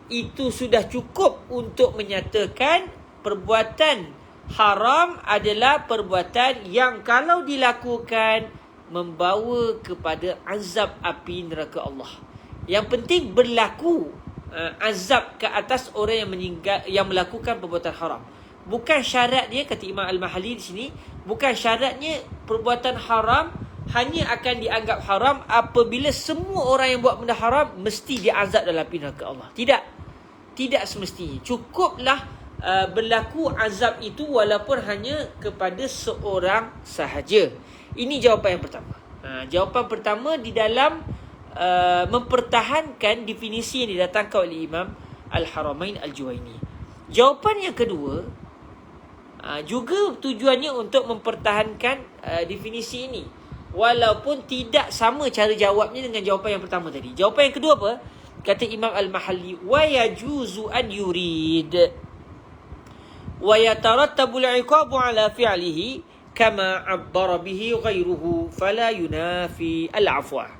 Itu sudah cukup untuk menyatakan perbuatan haram adalah perbuatan yang kalau dilakukan membawa kepada azab api neraka Allah. Yang penting berlaku azab ke atas orang yang melakukan perbuatan haram. bukan syaratnya, kata Imam Al-Mahalli di sini, bukan syaratnya perbuatan haram hanya akan dianggap haram apabila semua orang yang buat benda haram mesti diazab dalam api neraka Allah. Tidak semestinya. Cukuplah berlaku azab itu walaupun hanya kepada seorang sahaja. Ini jawapan yang pertama. Jawapan pertama di dalam mempertahankan definisi yang didatangkan oleh Imam Al-Haramain Al-Juwaini. Jawapan yang kedua, juga tujuannya untuk mempertahankan definisi ini, walaupun tidak sama cara jawabnya dengan jawapan yang pertama tadi. Jawapan yang kedua apa? Kata Imam Al-Mahalli, wa yajuzu an yurid wa yatarattabu al-iqabu ala fi'lihi kama 'abbara bihi ghairuhu fala yunafi al-'afwa.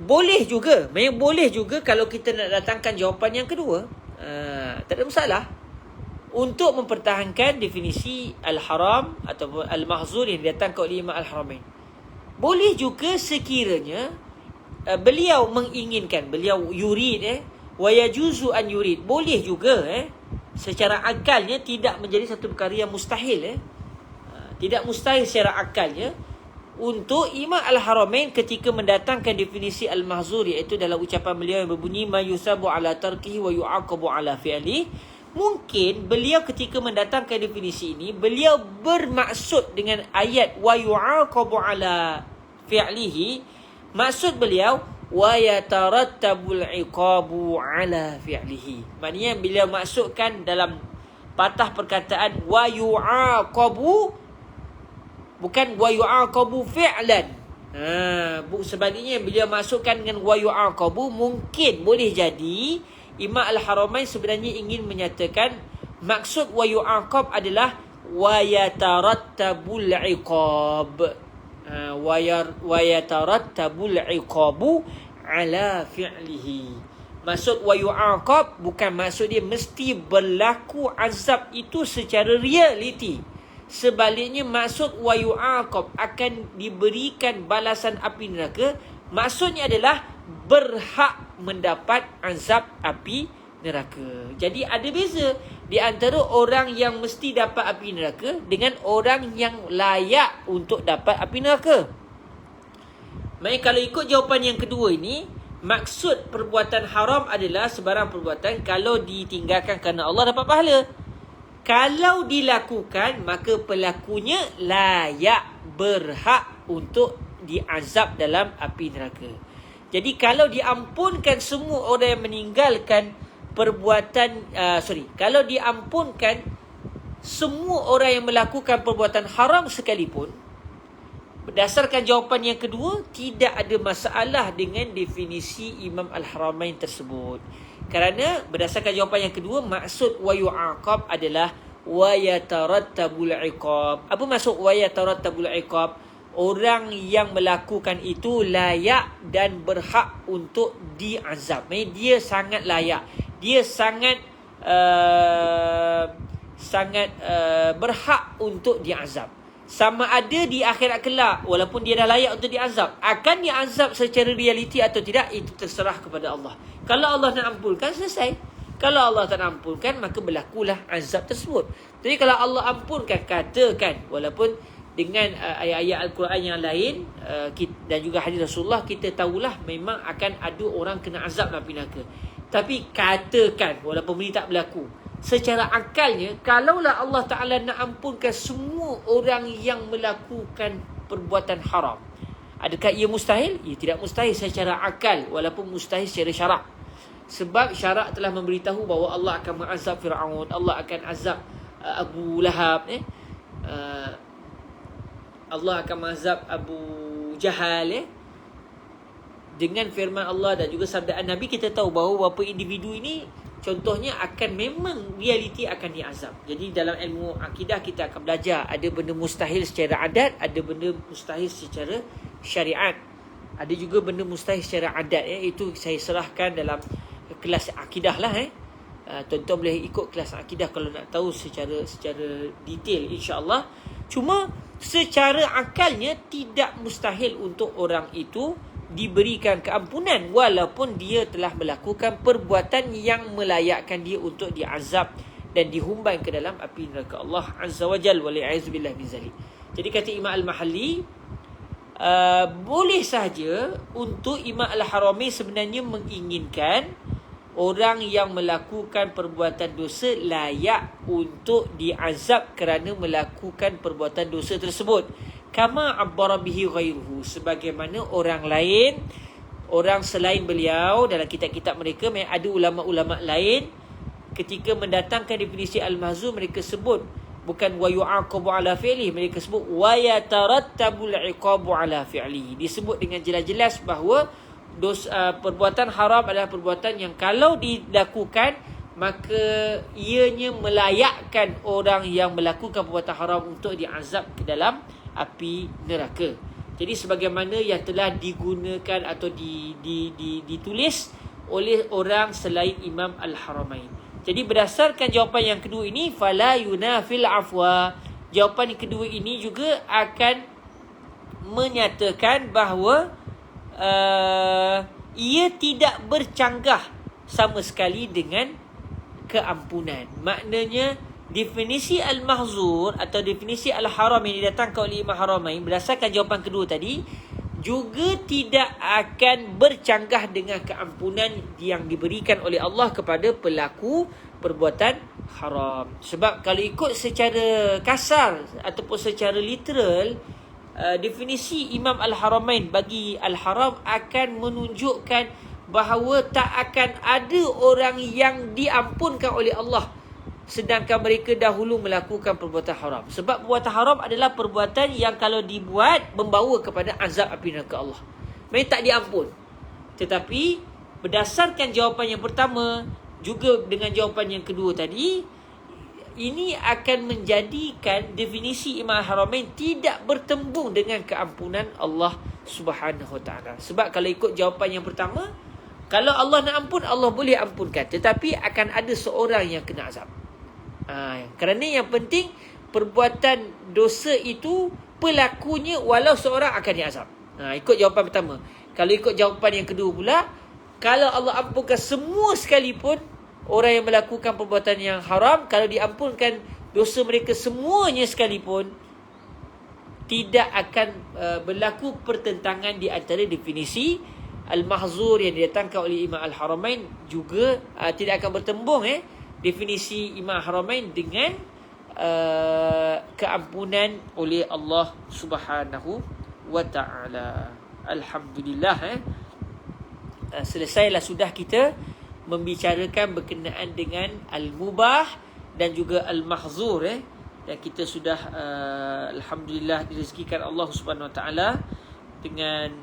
Boleh juga kalau kita nak datangkan jawapan yang kedua, tak ada masalah, untuk mempertahankan definisi al-haram atau al-mahzur yang datangkan oleh Imam Al-Haramain. Boleh juga sekiranya beliau menginginkan, beliau yurid wa yajuzu an yurid, boleh juga secara akalnya tidak menjadi satu perkara yang mustahil. Tidak mustahil secara akalnya untuk Imam Al-Haramain ketika mendatangkan definisi al-mahzur, iaitu dalam ucapan beliau yang berbunyi ma yusabu ala tarkihi wa yu'aqabu ala fi'lihi. Mungkin beliau ketika mendatangkan definisi ini, beliau bermaksud dengan ayat wa yu'aqabu ala fi'lihi, maksud beliau wa yatarattabul iqabu ala fi'lihi. Maknanya beliau maksudkan dalam patah perkataan wa yu'aqabu, bukan wa yu'aqabu fi'lan. Sebaliknya beliau maksudkan dengan wa yu'aqabu, mungkin boleh jadi Imam Al-Haramain sebenarnya ingin menyatakan maksud wa yu'aqab adalah wa yatarattabul iqab. Wa yatarattabul iqabu ala fi'lihi. Maksud wa yu'aqab bukan maksud dia mesti berlaku azab itu secara realiti. Sebaliknya maksud wa yu'aqab akan diberikan balasan api neraka, maksudnya adalah berhak mendapat azab api neraka. Jadi ada beza di antara orang yang mesti dapat api neraka dengan orang yang layak untuk dapat api neraka. Maksudnya kalau ikut jawapan yang kedua ini, maksud perbuatan haram adalah sebarang perbuatan kalau ditinggalkan kerana Allah dapat pahala. Kalau dilakukan, maka pelakunya layak, berhak untuk diazab dalam api neraka. Jadi kalau diampunkan semua orang yang meninggalkan perbuatan, kalau diampunkan semua orang yang melakukan perbuatan haram sekalipun, berdasarkan jawapan yang kedua, tidak ada masalah dengan definisi Imam Al-Haramain tersebut. Kerana berdasarkan jawapan yang kedua, maksud wa yu'aqab adalah wa yatarattabul iqab. Apa maksud wa yatarattabul iqab? Orang yang melakukan itu layak dan berhak untuk diazab. Maksudnya dia sangat layak. Dia sangat berhak untuk diazab. Sama ada di akhirat kelak, walaupun dia dah layak untuk diazab, akan diazab secara realiti atau tidak, itu terserah kepada Allah. Kalau Allah nak ampunkan, selesai. Kalau Allah tak nak ampunkan, maka berlakulah azab tersebut. Jadi kalau Allah ampunkan, katakan, walaupun dengan ayat-ayat Al-Quran yang lain dan juga hadis Rasulullah, kita tahulah memang akan ada orang kena azab dalam neraka. Tapi katakan, walaupun benda tak berlaku, secara akalnya, kalaulah Allah Ta'ala nak ampunkan semua orang yang melakukan perbuatan haram, adakah ia mustahil? Ia tidak mustahil secara akal, walaupun mustahil secara syarak. Sebab syarak telah memberitahu bahawa Allah akan mengazab Fir'aun, Allah akan azab Abu Lahab, Allah akan mengazab Abu Jahal. Dengan firman Allah dan juga sabdaan Nabi, kita tahu bahawa beberapa individu ini contohnya akan memang realiti akan diazab. Jadi dalam ilmu akidah kita akan belajar ada benda mustahil secara adat, ada benda mustahil secara syariat. Ada juga benda mustahil secara adat. Itu saya serahkan dalam kelas akidah lah. Tuan-tuan boleh ikut kelas akidah kalau nak tahu secara detail, insya-Allah. Cuma secara akalnya tidak mustahil untuk orang itu diberikan keampunan walaupun dia telah melakukan perbuatan yang melayakkan dia untuk diazab dan dihumban ke dalam api neraka Allah Azza wa Jalla, wali'azubillah min zalik. Jadi kata Imam Al-Mahalli, boleh sahaja untuk Imam Al-Haramain sebenarnya menginginkan orang yang melakukan perbuatan dosa layak untuk diazab kerana melakukan perbuatan dosa tersebut. Kama abbara bihi ghairuhu, sebagaimana orang lain, orang selain beliau dalam kitab-kitab mereka, ada ulama-ulama lain ketika mendatangkan definisi al-mahzur, mereka sebut bukan wa yu'aqabu ala fi'lihi, mereka sebut wa yatarattabul iqabu ala fi'lihi. Disebut dengan jelas-jelas bahawa perbuatan haram adalah perbuatan yang kalau dilakukan maka ianya melayakkan orang yang melakukan perbuatan haram untuk diazab ke dalam api neraka. Jadi sebagaimana yang telah digunakan atau ditulis oleh orang selain Imam Al-Haramain. Jadi berdasarkan jawapan yang kedua ini, fala yunafil afwa, jawapan yang kedua ini juga akan menyatakan bahawa ia tidak bercanggah sama sekali dengan keampunan. Maknanya definisi al-mahzur atau definisi al-haram yang didatangkan oleh Imam Haramain berdasarkan jawapan kedua tadi juga tidak akan bercanggah dengan keampunan yang diberikan oleh Allah kepada pelaku perbuatan haram. Sebab kalau ikut secara kasar ataupun secara literal, definisi Imam Al-Haramain bagi al-haram akan menunjukkan bahawa tak akan ada orang yang diampunkan oleh Allah sedangkan mereka dahulu melakukan perbuatan haram. Sebab perbuatan haram adalah perbuatan yang kalau dibuat membawa kepada azab api neraka Allah. Mereka tak diampun. Tetapi berdasarkan jawapan yang pertama juga dengan jawapan yang kedua tadi, ini akan menjadikan definisi Imam Haramain tidak bertembung dengan keampunan Allah Subhanahu Wa Taala. Sebab kalau ikut jawapan yang pertama, kalau Allah nak ampun, Allah boleh ampunkan, tetapi akan ada seorang yang kena azab. Kerana yang penting perbuatan dosa itu pelakunya walau seorang akan diazab. Ikut jawapan pertama. Kalau ikut jawapan yang kedua pula, kalau Allah ampunkan semua sekalipun orang yang melakukan perbuatan yang haram, kalau diampunkan dosa mereka semuanya sekalipun, tidak akan berlaku pertentangan di antara definisi al-mahzur yang didatangkan oleh Imam Al-Haramain juga tidak akan bertembung definisi Imam Haramain dengan keampunan oleh Allah Subhanahu wa Ta'ala. Alhamdulillah. Selesailah sudah kita membicarakan berkenaan dengan al-mubah dan juga al-mahzur. Dan kita sudah alhamdulillah direzekikan Allah Subhanahu wa Ta'ala dengan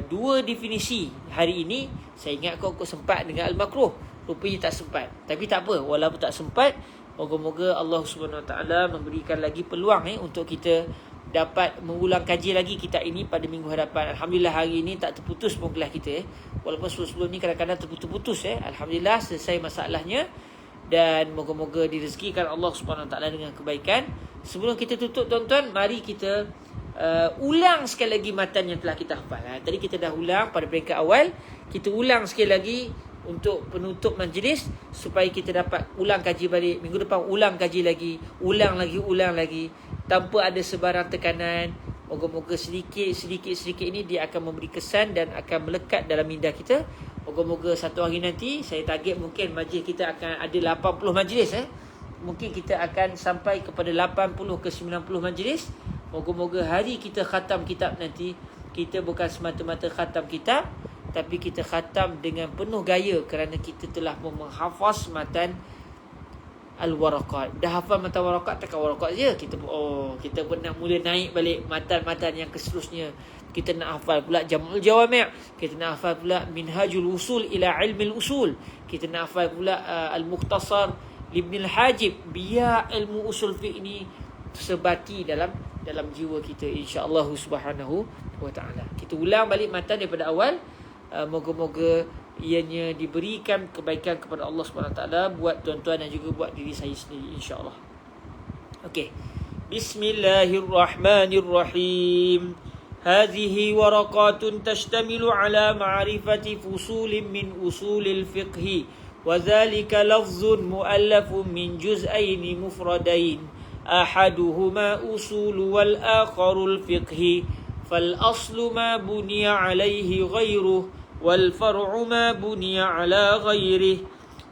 dua definisi hari ini. Saya ingat kau sempat dengan al-makruh, rupanya tak sempat. Tapi tak apa, walaupun tak sempat, moga-moga Allah Subhanahu Wa Taala memberikan lagi peluang untuk kita dapat mengulang kaji lagi kitab ini pada minggu hadapan. Alhamdulillah hari ini tak terputus pun kelas kita. Walaupun sebelum ni kadang-kadang terputus-putus. Alhamdulillah selesai masalahnya. Dan moga-moga direzekikan Allah Subhanahu Wa Taala dengan kebaikan. Sebelum kita tutup tuan-tuan, mari kita ulang sekali lagi matan yang telah kita hafal. Tadi kita dah ulang pada peringkat awal. Kita ulang sekali lagi untuk penutup majlis supaya kita dapat ulang kaji balik. Minggu depan ulang kaji lagi, ulang lagi tanpa ada sebarang tekanan. Moga-moga sedikit ini dia akan memberi kesan dan akan melekat dalam minda kita. Moga-moga satu hari nanti, saya target mungkin majlis kita akan ada 80 majlis. Mungkin kita akan sampai kepada 80 ke 90 majlis. Moga-moga hari kita khatam kitab nanti, kita bukan semata-mata khatam kitab, tapi kita khatam dengan penuh gaya kerana kita telah menghafaz matan al-waraqat. Dah hafal matan waraqat, takkan waraqat je. Kita pun nak mula naik balik matan-matan yang keseterusnya. Kita nak hafal pula Jam'ul Jawami', kita nak hafal pula Minhajul Usul ila Ilmil Usul, kita nak hafal pula Al-Mukhtasar Ibn Al-Hajib, biar ilmu usul fiqh ini sebati dalam jiwa kita, insya-Allah Subhanahu wa Ta'ala. Kita ulang balik matan daripada awal. Moga-moga ianya diberikan kebaikan kepada Allah Subhanahu wa Ta'ala buat tuan-tuan dan juga buat diri saya sendiri, insya-Allah. Okey. Bismillahirrahmanirrahim. هذه ورقات تشتمل على معرفة فصول من أصول الفقه، وذلك لفظ مؤلف من جزئين مفردين، أحدهما أصول والآخر الفقه، فالأصل ما بني عليه غيره، والفرع ما بني على غيره.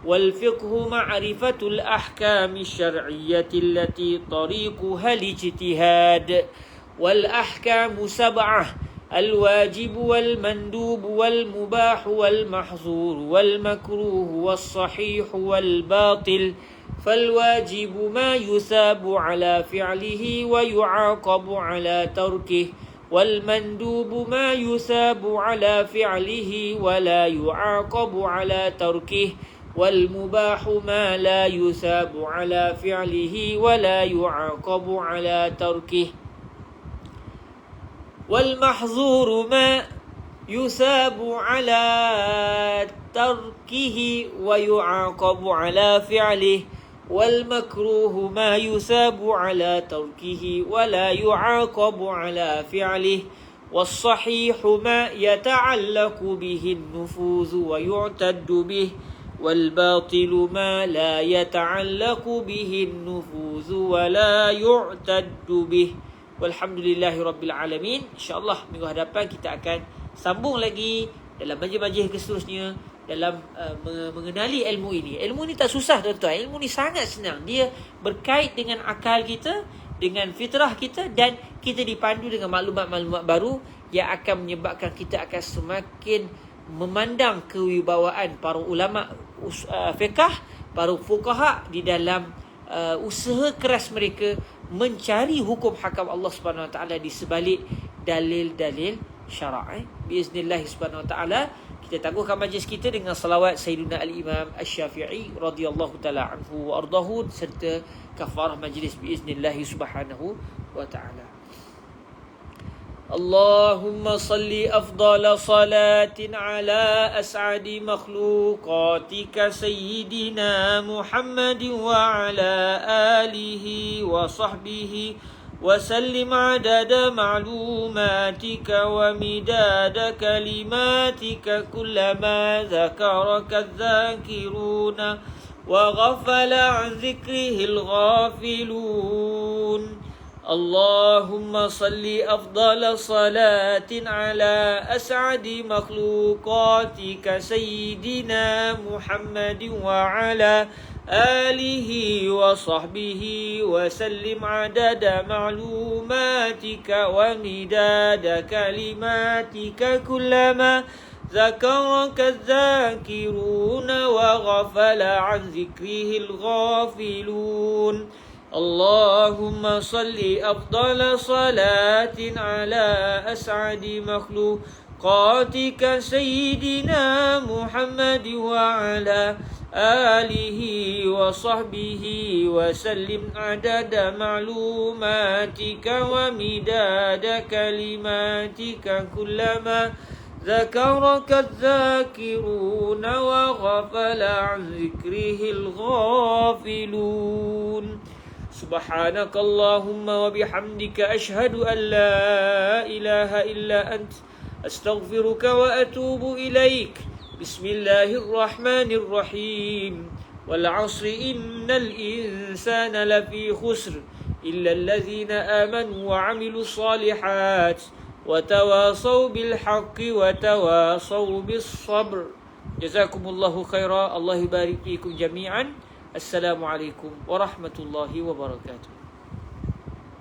والفقه معرفة الأحكام الشرعية التي طريقها الاجتهاد. والأحكام 7: الواجب والمندوب والمباح والمحظور والمكروه والصحيح والباطل. فالواجب ما يثاب على فعله ويعاقب على تركه، والمندوب ما يثاب على فعله ولا يعاقب على تركه، والمباح ما لا يثاب على فعله ولا يعاقب على تركه، والمحظور ما يثاب على تركه ويعاقب على فعله، والمكروه ما يثاب على تركه ولا يعاقب على فعله، والصحيح ما يتعلق به النفوذ ويعتد به، والباطل ما لا يتعلق به النفوذ ولا يعتد به. Walhamdulillahirabbil alamin. InsyaAllah minggu hadapan kita akan sambung lagi dalam majlis-majlis seterusnya dalam mengenali ilmu ini. Ilmu ni tak susah tuan-tuan. Ilmu ni sangat senang. Dia berkait dengan akal kita, dengan fitrah kita, dan kita dipandu dengan maklumat-maklumat baru yang akan menyebabkan kita akan semakin memandang kewibawaan para ulama fiqh, para fuqaha di dalam usaha keras mereka mencari hukum hakam Allah Subhanahu Wa Taala di sebalik dalil-dalil syarak. Biiznillah Subhanahu Wa Taala kita tangguhkan majlis kita dengan salawat Sayyidina Al-Imam Asy-Syafi'i radhiyallahu taala anhu wa ardahu serta kafarah majlis biiznillah Subhanahu Wa Taala. اللهم صل أفضل صلاة على أسعد مخلوقاتك سيدنا محمد وعلى آله وصحبه وسلم عدد معلوماتك ومداد كلماتك كلما ذكرك الذاكرون وغفل عن ذكره الغافلون. اللهم صل أفضل صلاة على أسعد مخلوقاتك سيدنا محمد وعلى آله وصحبه وسلم عدد معلوماتك ومداد كلماتك كلما ذكرك الذاكرون وغفل عن ذكره الغافلون. اللهم صل أفضل صلاة على أسعد مخلوقاتك سيدنا محمد وعلى آله وصحبه وسلم عدد معلوماتك ومداد كلماتك كلما ذكرك الذاكرون وغفل عن ذكره الغافلون. سبحانك اللهم وبحمدك أشهد أن لا إله إلا أنت أستغفرك وأتوب إليك. بسم الله الرحمن الرحيم. والعصر إن الإنسان لفي خسر إلا الذين آمنوا وعملوا الصالحات وتواصوا بالحق وتواصوا بالصبر. جزاكم الله خيرا. الله يبارك فيكم جميعا. Assalamualaikum warahmatullahi wabarakatuh.